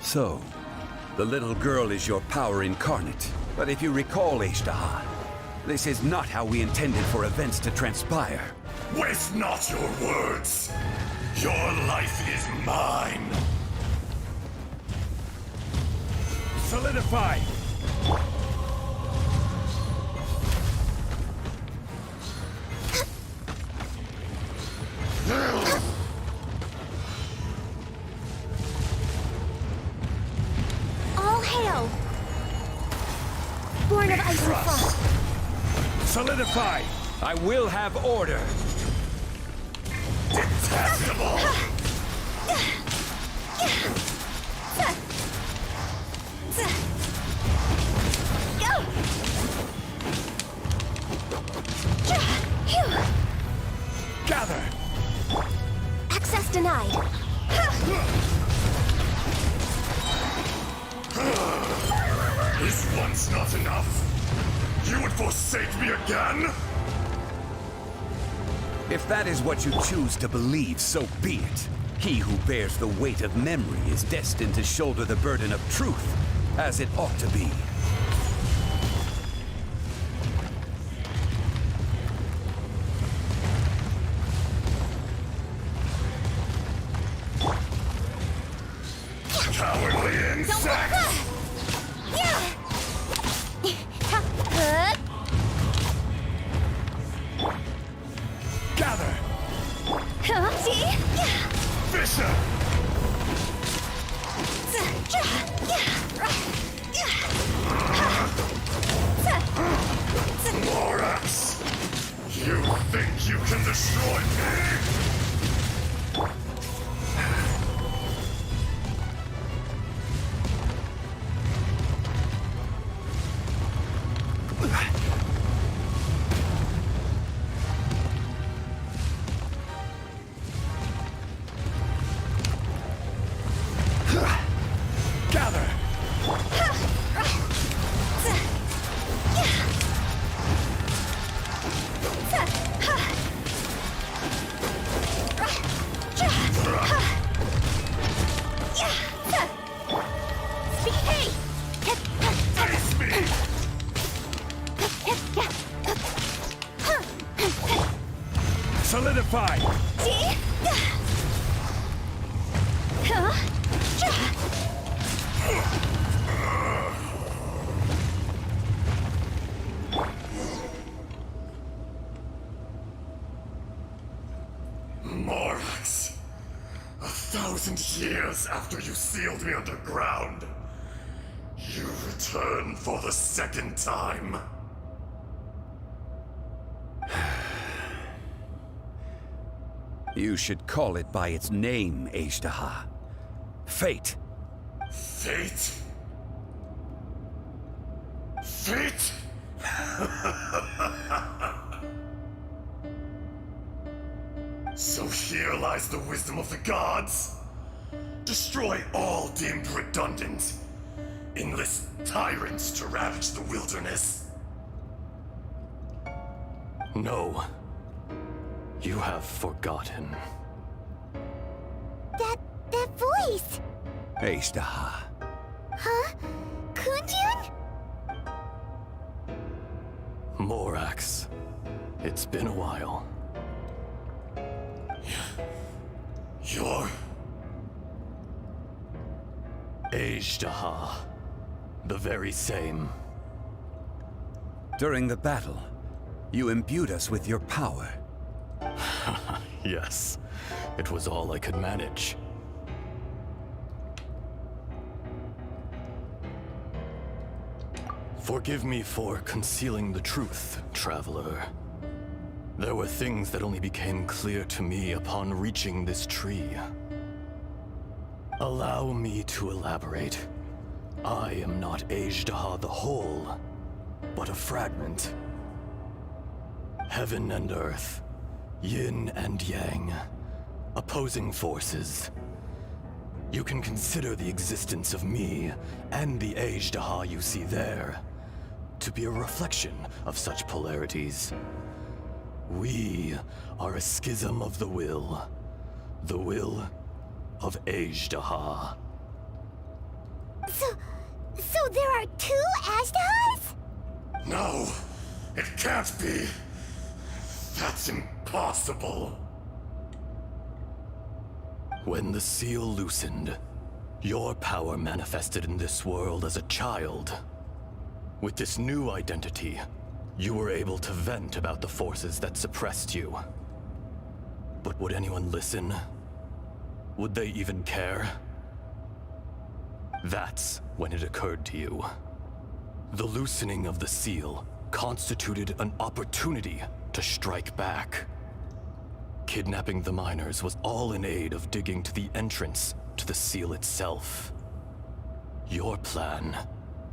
E: So, the little girl is your power incarnate. But if you recall, Ishtaha, this is not how we intended for events to transpire.
M: Waste not your words! Your life is mine!
E: Solidify!
C: All hail! Born of ice and frost.
E: Solidify! I will have order!
M: Detestable!
E: Gather!
C: Access denied.
M: Is once not enough? You would forsake me again?
E: If that is what you choose to believe, so be it. He who bears the weight of memory is destined to shoulder the burden of truth, as it ought to be.
M: Cowardly insect!
E: Gather!
M: Bishop! Morax! You think you can destroy me?
E: Gather!
M: Face me!
E: Solidify!
M: Morax, 1,000 years after you sealed me underground, you return for the second time.
E: You should call it by its name, Ishtaha. Fate.
M: Fate? Fate? So here lies the wisdom of the gods. Destroy all deemed redundant. Enlist tyrants to ravage the wilderness.
N: No. You have forgotten.
C: That voice!
E: Ishtaha.
C: Huh? Kunjun?
N: Morax. It's been a while.
M: You're...
N: Ishtaha. The very same.
E: During the battle, you imbued us with your power.
N: Yes. It was all I could manage. Forgive me for concealing the truth, traveler. There were things that only became clear to me upon reaching this tree. Allow me to elaborate. I am not Ishtaha the whole, but a fragment. Heaven and earth, yin and yang, opposing forces. You can consider the existence of me and the Ajdaha you see there to be a reflection of such polarities. We are a schism of the will of Ajdaha.
C: So there are 2 Ajdahas?
M: No, it can't be. That's impossible.
N: When the seal loosened, your power manifested in this world as a child. With this new identity, you were able to vent about the forces that suppressed you. But would anyone listen? Would they even care? That's when it occurred to you. The loosening of the seal constituted an opportunity to strike back. Kidnapping the miners was all in aid of digging to the entrance to the seal itself. Your plan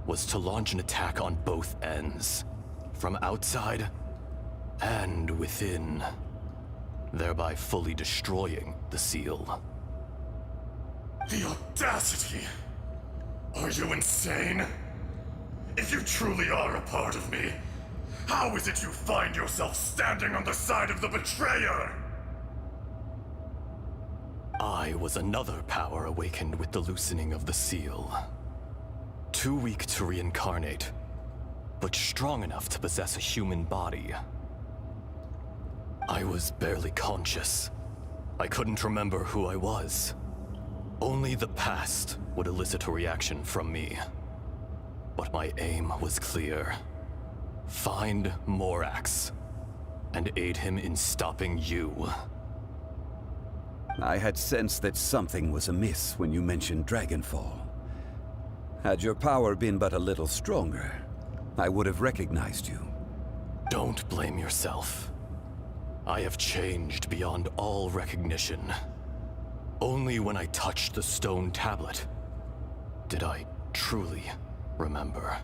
N: was to launch an attack on both ends, from outside and within, thereby fully destroying the seal.
M: The audacity! Are you insane? If you truly are a part of me, how is it you find yourself standing on the side of the betrayer?
N: I was another power awakened with the loosening of the seal. Too weak to reincarnate, but strong enough to possess a human body. I was barely conscious. I couldn't remember who I was. Only the past would elicit a reaction from me. But my aim was clear. Find Morax, and aid him in stopping you.
E: I had sensed that something was amiss when you mentioned Dragonfall. Had your power been but a little stronger, I would have recognized you.
N: Don't blame yourself. I have changed beyond all recognition. Only when I touched the stone tablet did I truly remember.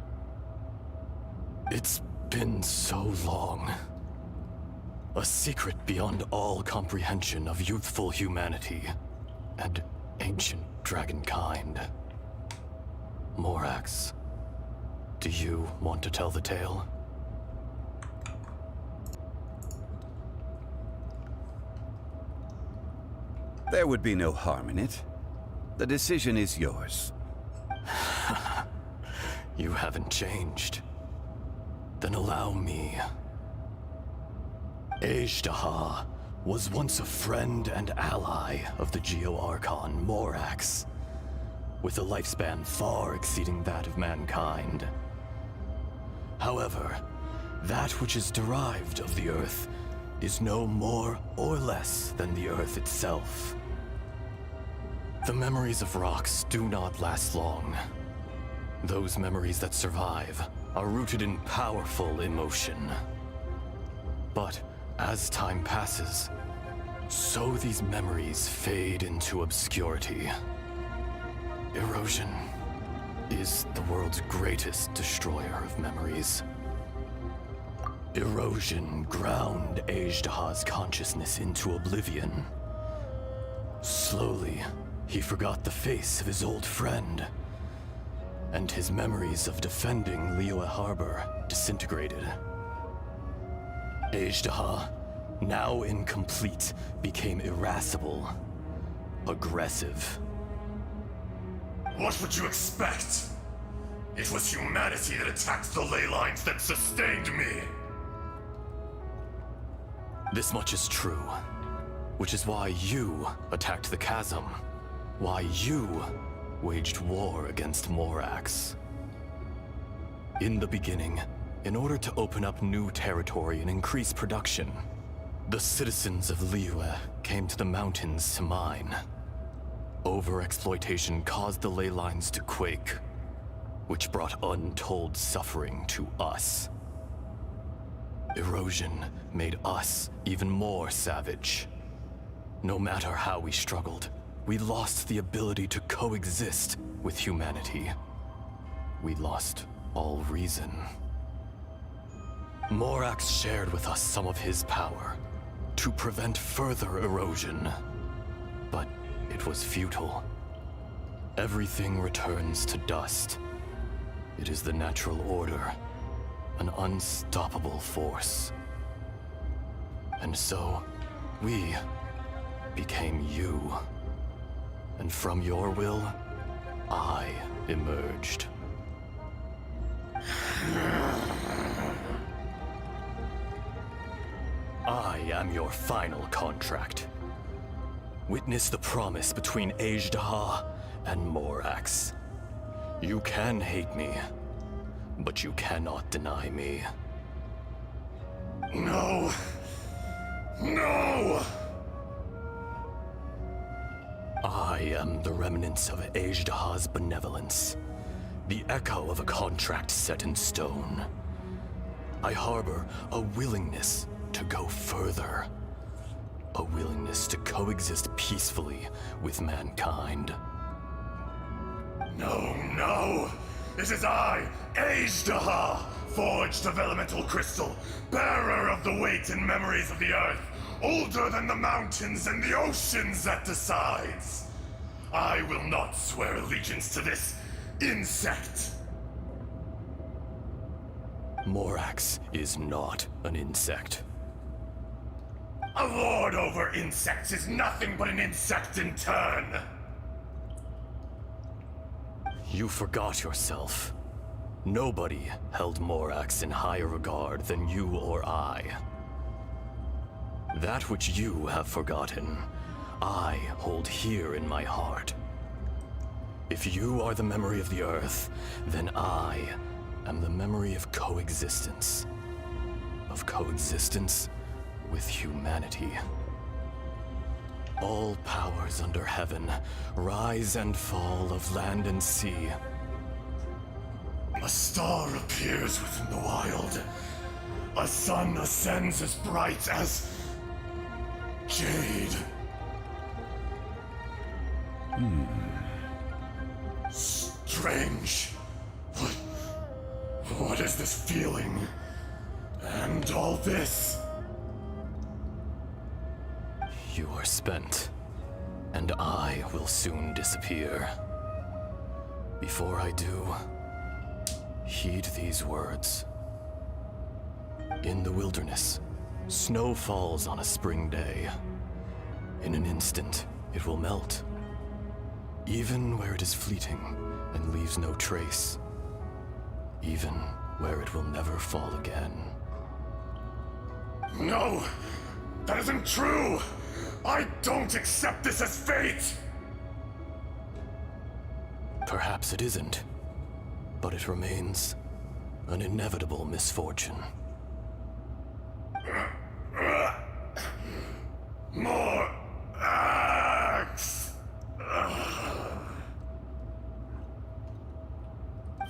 N: It's been so long. A secret beyond all comprehension of youthful humanity and ancient dragonkind. Morax, do you want to tell the tale?
E: There would be no harm in it. The decision is yours.
N: You haven't changed. Then allow me. Ajdaha was once a friend and ally of the Geo-Archon Morax, with a lifespan far exceeding that of mankind. However, that which is derived of the Earth is no more or less than the Earth itself. The memories of rocks do not last long. Those memories that survive are rooted in powerful emotion. But as time passes, so these memories fade into obscurity. Erosion is the world's greatest destroyer of memories. Erosion ground Ajdaha's consciousness into oblivion. Slowly, he forgot the face of his old friend, and his memories of defending Liyue Harbor disintegrated. Ajdaha, now incomplete, became irascible, aggressive.
M: What would you expect? It was humanity that attacked the ley lines that sustained me.
N: This much is true, which is why you attacked the chasm, why you waged war against Morax. In the beginning, in order to open up new territory and increase production, the citizens of Liyue came to the mountains to mine. Overexploitation caused the ley lines to quake, which brought untold suffering to us. Erosion made us even more savage. No matter how we struggled, we lost the ability to coexist with humanity. We lost all reason. Morax shared with us some of his power to prevent further erosion, but it was futile. everything returns to dust. It is the natural order, an unstoppable force. And so, we became you. And from your will, I emerged. I am your final contract. Witness the promise between Ajdaha and Morax. You can hate me, but you cannot deny me.
M: No! No!
N: I am the remnants of Ajdaha's benevolence, the echo of a contract set in stone. I harbor a willingness to go further, a willingness to coexist peacefully with mankind.
M: No, no! It is I, Ajdaha, forged of elemental crystal, bearer of the weight and memories of the earth, older than the mountains and the oceans at the sides. I will not swear allegiance to this insect.
N: Morax is not an insect.
M: A lord over insects is nothing but an insect in turn.
N: You forgot yourself. Nobody held Morax in higher regard than you or I. That which you have forgotten, I hold here in my heart. If you are the memory of the Earth, then I am the memory of coexistence. Of coexistence with humanity. All powers under heaven, rise and fall of land and sea.
M: A star appears within the wild. A sun ascends as bright as jade. Strange. What is this feeling? And all this?
N: You are spent, and I will soon disappear. Before I do, heed these words. In the wilderness, snow falls on a spring day. In an instant, it will melt. Even where it is fleeting and leaves no trace. Even where it will never fall again.
M: No! That isn't true! I don't accept this as fate!
N: Perhaps it isn't, but it remains an inevitable misfortune.
M: More axe!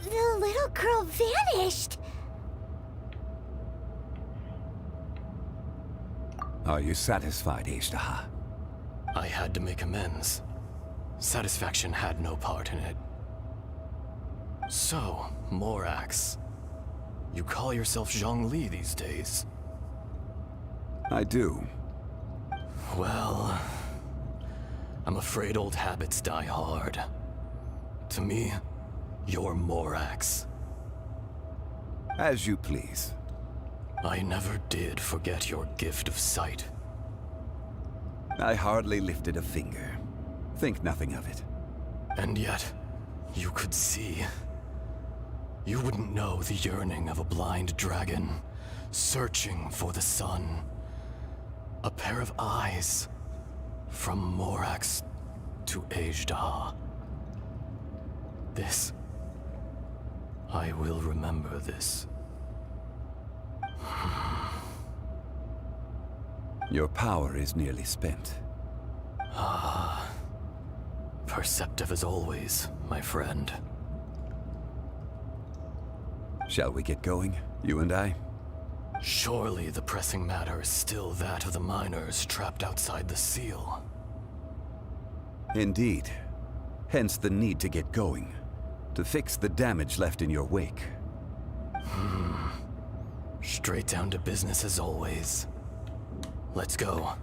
C: The little girl vanished!
E: Are you satisfied, Ajdaha?
N: I had to make amends. Satisfaction had no part in it. So, Morax, you call yourself Zhongli these days?
E: I do.
N: Well, I'm afraid old habits die hard. To me, you're Morax.
E: As you please.
N: I never did forget your gift of sight.
E: I hardly lifted a finger. Think nothing of it.
N: And yet, you could see. You wouldn't know the yearning of a blind dragon, searching for the sun. A pair of eyes, from Morax to Ajdaha. This, I will remember this.
E: Your power is nearly spent.
N: Ah, perceptive as always, my friend.
E: Shall we get going, you and I?
N: Surely the pressing matter is still that of the miners trapped outside the seal.
E: Indeed. Hence the need to get going. To fix the damage left in your wake.
N: Straight down to business as always. Let's go.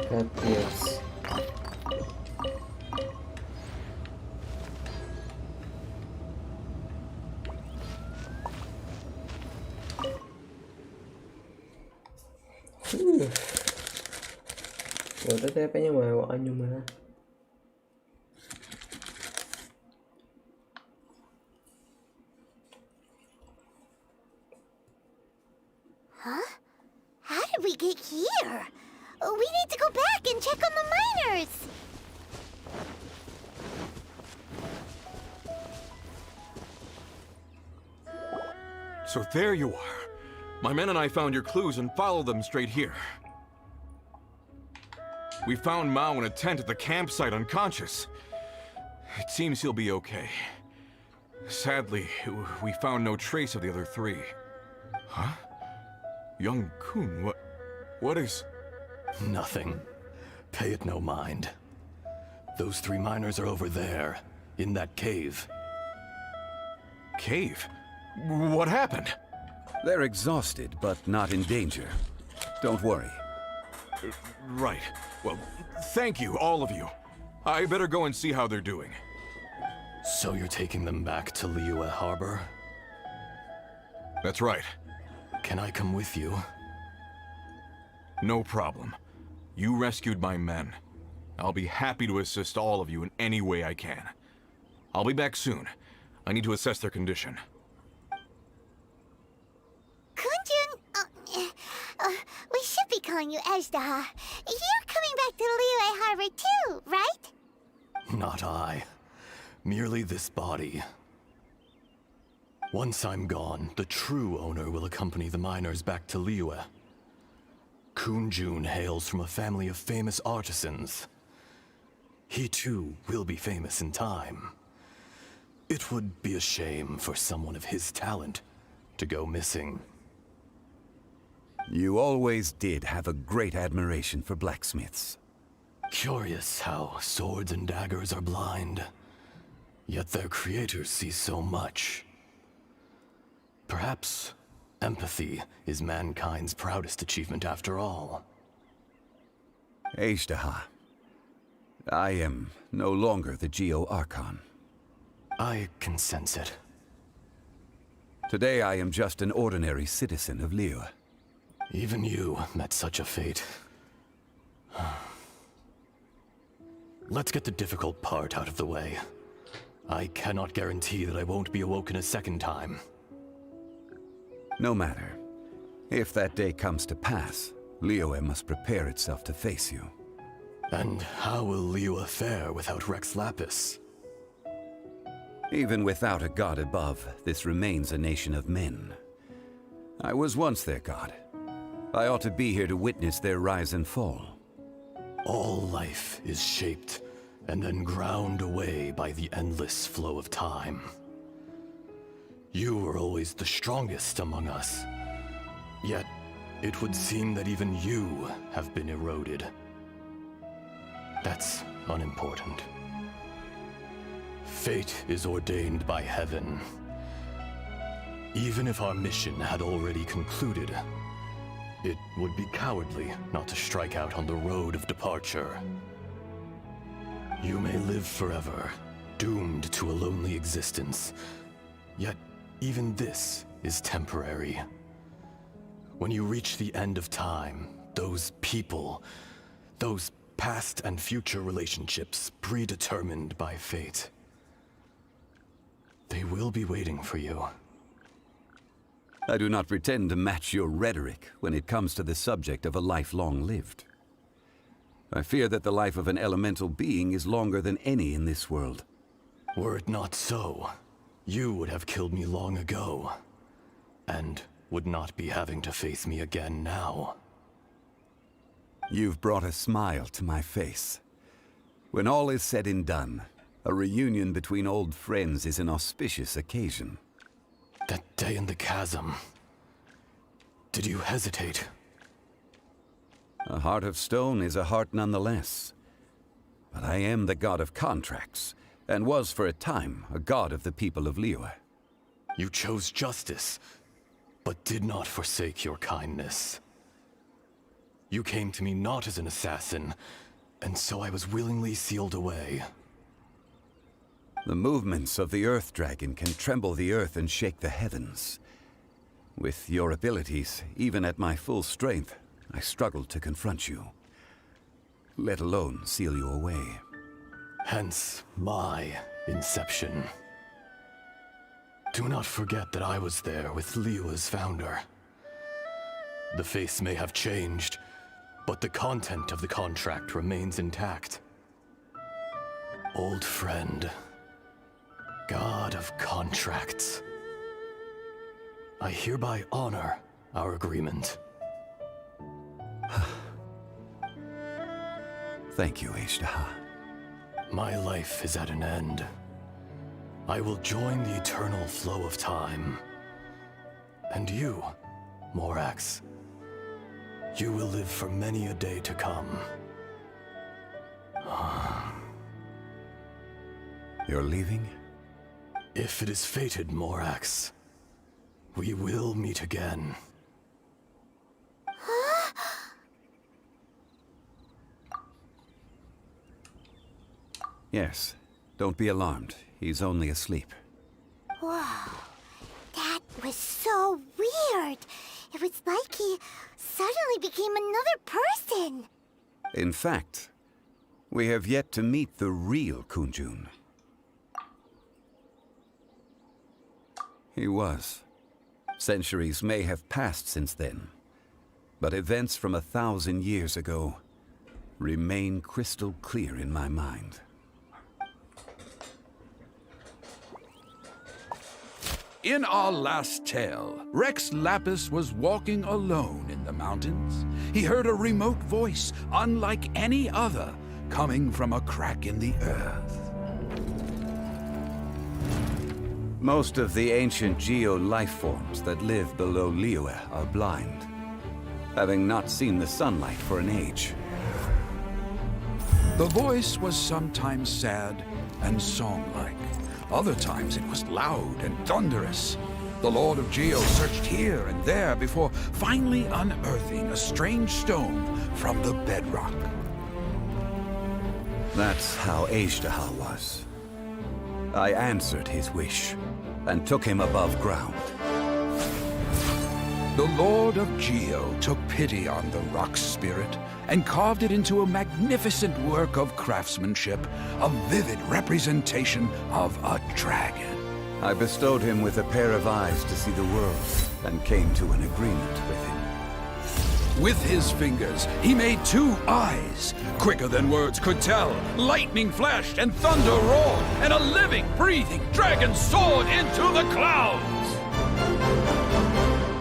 A: Капец. Фу. Вот это я понимаю, аниме.
C: Huh? How did we get here? We need to go back and check on the miners.
G: So there you are. My men and I found your clues and followed them straight here. We found Mao in a tent at the campsite unconscious. It seems he'll be okay. Sadly, we found no trace of the other three. Huh? Young Kun, what is...
N: Nothing. Pay it no mind. Those 3 miners are over there, in that cave.
G: Cave? What happened?
E: They're exhausted, but not in danger. Don't worry.
G: Right. Well, thank you, all of you. I better go and see how they're doing.
N: So you're taking them back to Liyue Harbor?
G: That's right.
N: Can I come with you?
G: No problem. You rescued my men. I'll be happy to assist all of you in any way I can. I'll be back soon. I need to assess their condition.
C: Kunjun, we should be calling you Ezda. You're coming back to Liyue Harbor too, right?
N: Not I. Merely this body. Once I'm gone, the true owner will accompany the miners back to Liyue. Kunjun hails from a family of famous artisans. He too will be famous in time. It would be a shame for someone of his talent to go missing.
E: You always did have a great admiration for blacksmiths.
N: Curious how swords and daggers are blind, yet their creators see so much. Perhaps empathy is mankind's proudest achievement after all.
E: Ezda, I am no longer the Geo-Archon.
N: I can sense it.
E: Today I am just an ordinary citizen of Liyue.
N: Even you met such a fate. Let's get the difficult part out of the way. I cannot guarantee that I won't be awoken a second time.
E: No matter. If that day comes to pass, Liyue must prepare itself to face you.
N: And how will Liyue fare without Rex Lapis?
E: Even without a god above, this remains a nation of men. I was once their god. I ought to be here to witness their rise and fall.
N: All life is shaped and then ground away by the endless flow of time. You were always the strongest among us. Yet, it would seem that even you have been eroded. That's unimportant. Fate is ordained by heaven. Even if our mission had already concluded, it would be cowardly not to strike out on the road of departure. You may live forever, doomed to a lonely existence. Yet, even this is temporary. When you reach the end of time, those people, those past and future relationships predetermined by fate, they will be waiting for you.
E: I do not pretend to match your rhetoric when it comes to the subject of a life long lived. I fear that the life of an elemental being is longer than any in this world.
N: Were it not so, you would have killed me long ago, and would not be having to face me again now.
E: You've brought a smile to my face. When all is said and done, a reunion between old friends is an auspicious occasion.
N: That day in the chasm, did you hesitate?
E: A heart of stone is a heart nonetheless. But I am the god of contracts, and was for a time a god of the people of Liyue.
N: You chose justice, but did not forsake your kindness. You came to me not as an assassin, and so I was willingly sealed away.
E: The movements of the Earth Dragon can tremble the earth and shake the heavens. With your abilities, even at my full strength, I struggled to confront you, let alone seal you away.
N: Hence my inception. Do not forget that I was there with Liyue's founder. The face may have changed, but the content of the contract remains intact. Old friend, God of contracts, I hereby honor our agreement.
E: Thank you, Ishtaha.
N: My life is at an end. I will join the eternal flow of time. And you, Morax, you will live for many a day to come.
E: You're leaving?
N: If it is fated, Morax, we will meet again.
E: Yes. Don't be alarmed. He's only asleep.
C: Whoa. That was so weird. It was like he suddenly became another person.
E: In fact, we have yet to meet the real Kunjun. He was. Centuries may have passed since then, but events from 1,000 years ago remain crystal clear in my mind.
O: In our last tale, Rex Lapis was walking alone in the mountains. He heard a remote voice, unlike any other, coming from a crack in the earth.
E: Most of the ancient geo-life forms that live below Liyue are blind, having not seen the sunlight for an age.
O: The voice was sometimes sad and song-like. Other times it was loud and thunderous. The Lord of Geo searched here and there before finally unearthing a strange stone from the bedrock.
E: That's how Ishtaha was. I answered his wish and took him above ground.
O: The Lord of Geo took pity on the rock spirit and carved it into a magnificent work of craftsmanship, a vivid representation of a dragon.
E: I bestowed him with a pair of eyes to see the world and came to an agreement with him.
O: With his fingers, he made 2 eyes, quicker than words could tell. Lightning flashed and thunder roared, and a living, breathing dragon soared into the clouds.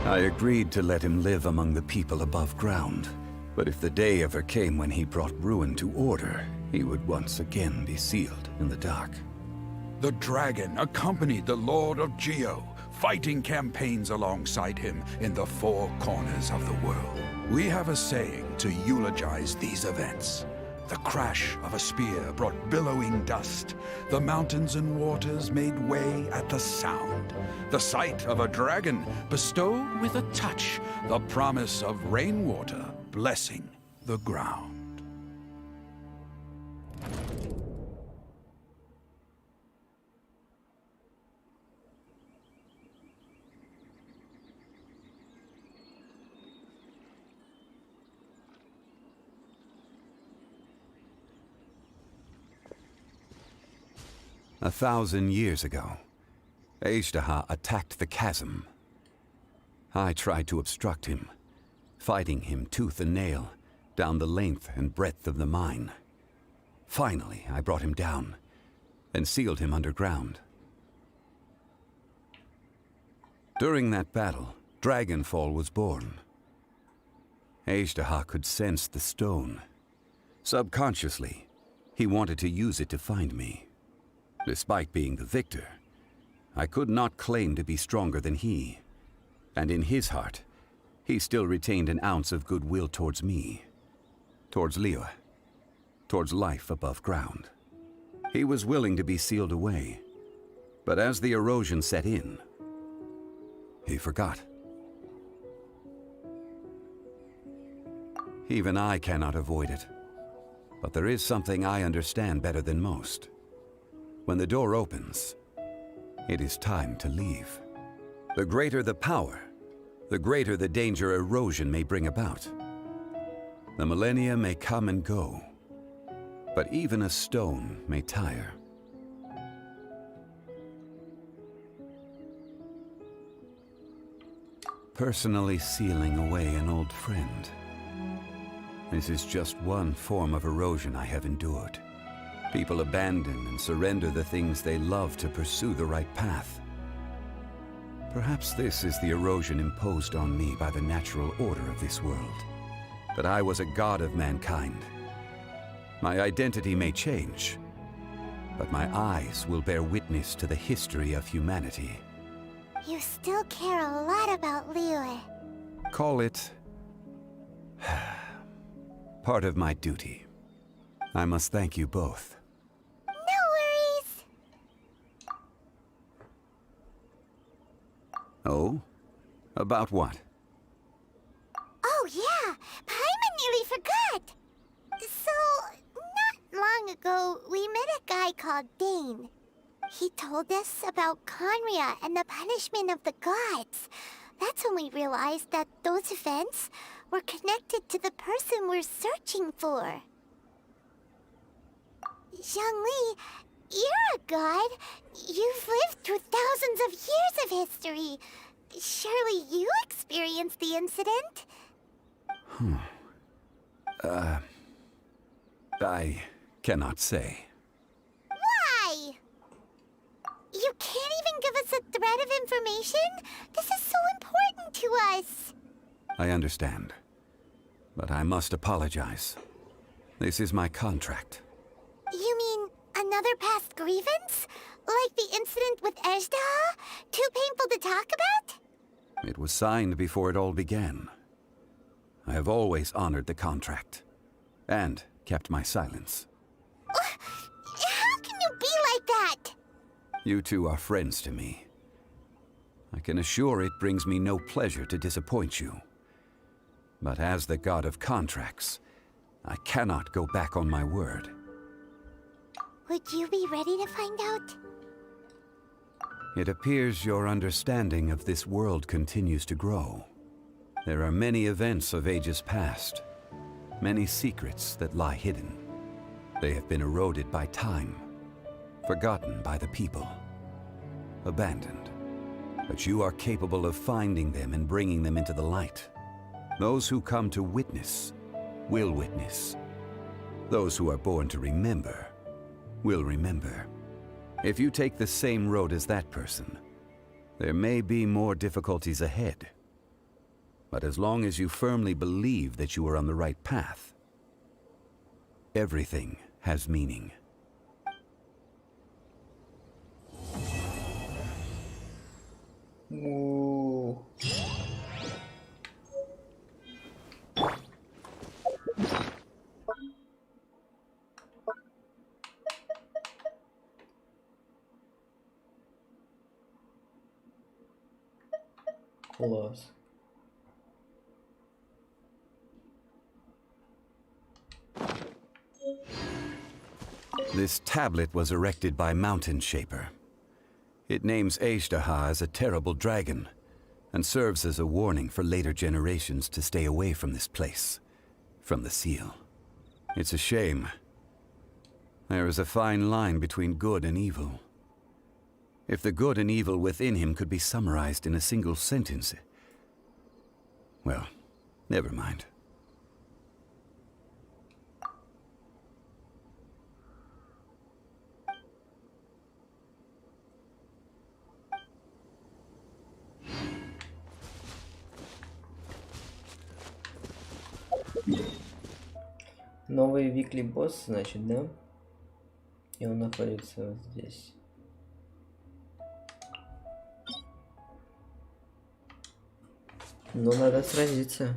E: I agreed to let him live among the people above ground. But if the day ever came when he brought ruin to order, he would once again be sealed in the dark.
O: The dragon accompanied the Lord of Geo, fighting campaigns alongside him in the 4 corners of the world. We have a saying to eulogize these events. The crash of a spear brought billowing dust. The mountains and waters made way at the sound. The sight of a dragon bestowed with a touch the promise of rainwater blessing the ground.
E: A 1,000 years ago, Ishtaha attacked the chasm. I tried to obstruct him, fighting him tooth and nail down the length and breadth of the mine. Finally, I brought him down and sealed him underground. During that battle, Dragonfall was born. Ishtaha could sense the stone. Subconsciously, he wanted to use it to find me. Despite being the victor, I could not claim to be stronger than he. And in his heart, he still retained an ounce of goodwill towards me, towards Liyue, towards life above ground. He was willing to be sealed away, but as the erosion set in, he forgot. Even I cannot avoid it. But there is something I understand better than most. When the door opens, it is time to leave. The greater the power, the greater the danger erosion may bring about. The millennia may come and go, but even a stone may tire. Personally sealing away an old friend. This is just one form of erosion I have endured. People abandon and surrender the things they love to pursue the right path. Perhaps this is the erosion imposed on me by the natural order of this world. That I was a god of mankind. My identity may change, but my eyes will bear witness to the history of humanity.
C: You still care a lot about Liyue.
E: Call it part of my duty. I must thank you both.
C: No worries.
E: Oh? About what?
C: Oh yeah, Paimon nearly forgot. So, not long ago, we met a guy called Dane. He told us about Conria and the punishment of the gods. That's when we realized that those events were connected to the person we're searching for. Zhongli, you're a god. You've lived through thousands of years of history. Surely you experienced the incident?
E: I cannot say.
C: Why? You can't even give us a thread of information? This is so important to us.
E: I understand. But I must apologize. This is my contract.
C: You mean another past grievance? Like the incident with Ejda? Too painful to talk about?
E: It was signed before it all began. I have always honored the contract. And kept my silence.
C: How can you be like that?
E: You two are friends to me. I can assure it brings me no pleasure to disappoint you. But as the god of contracts, I cannot go back on my word.
C: Would you be ready to find out?
E: It appears your understanding of this world continues to grow. There are many events of ages past, many secrets that lie hidden. They have been eroded by time, forgotten by the people, abandoned. But you are capable of finding them and bringing them into the light. Those who come to witness will witness. Those who are born to remember will remember. If you take the same road as that person, there may be more difficulties ahead. But as long as you firmly believe that you are on the right path, everything has meaning.
A: Ooh. Класс.
E: This tablet was erected by Mountain Shaper. It names Ejdaha as a terrible dragon, and serves as a warning for later generations to stay away from this place, from the seal. It's a shame. There is a fine line between good and evil. If the good and evil within him could be summarized in a single sentence... Well, never mind.
A: Новый викли босс, значит, да? И он находится вот здесь. Ну, надо сразиться.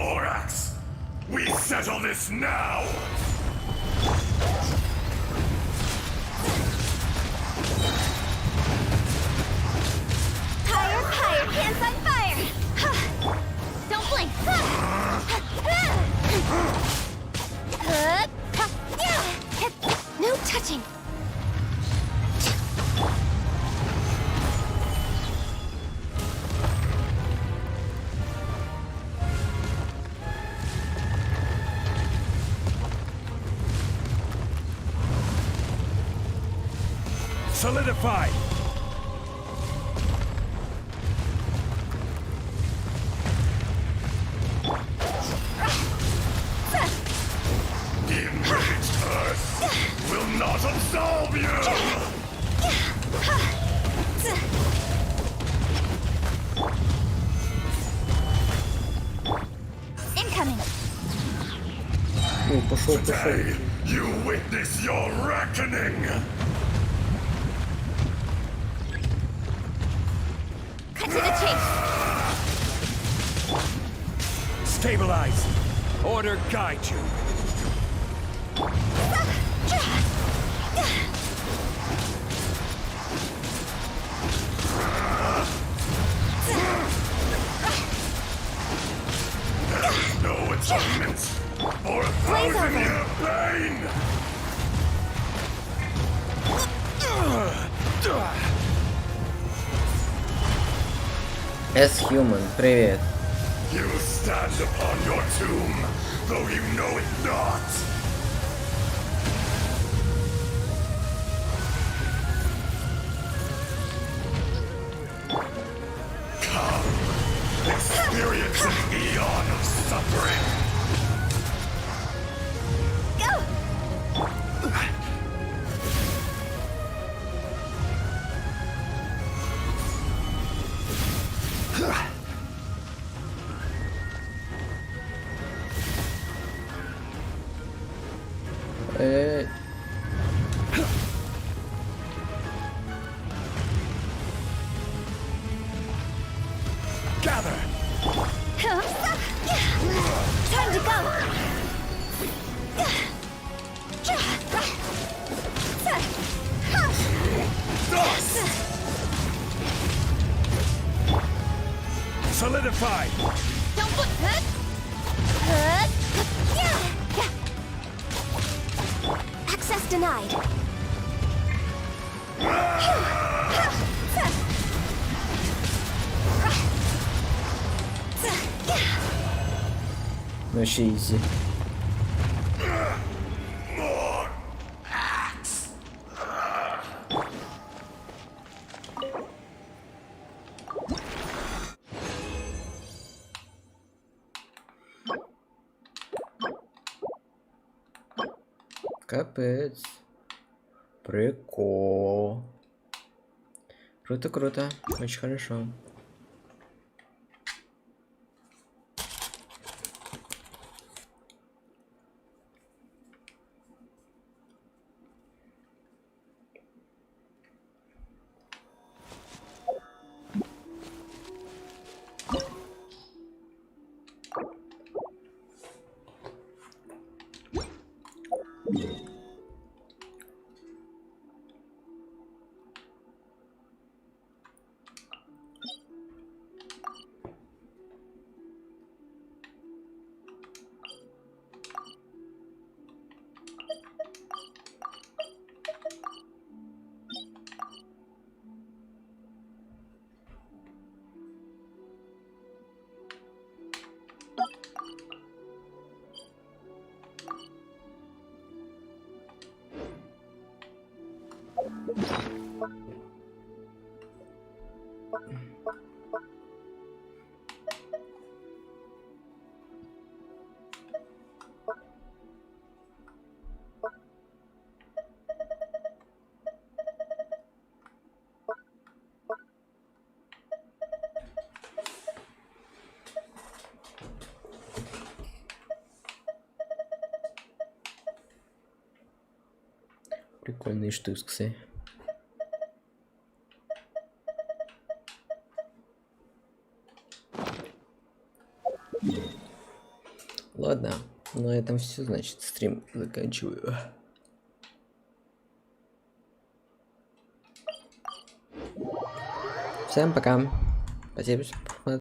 M: Morax. We settle this now!
C: Higher, higher, hands on fire! Don't blink! No touching!
O: Solidify!
M: The enraged Earth will not absolve you!
C: Incoming!
M: Today, you witness your reckoning!
C: Cut to the chase!
O: Stabilize! Order guide you!
M: There's no atonement for a thousand-year pain!
A: S-Human, привет.
M: You stand upon your tomb, though you know it not. Come, experience an eon of suffering.
O: Gather!
C: Time to go!
O: Solidify!
C: Don't look good! Access denied.
A: Вообще изи. Капец. Прикол. Круто, круто. Очень хорошо. Прикольные штуки. Ладно, на этом все, значит, стрим заканчиваю. Всем пока. Спасибо, что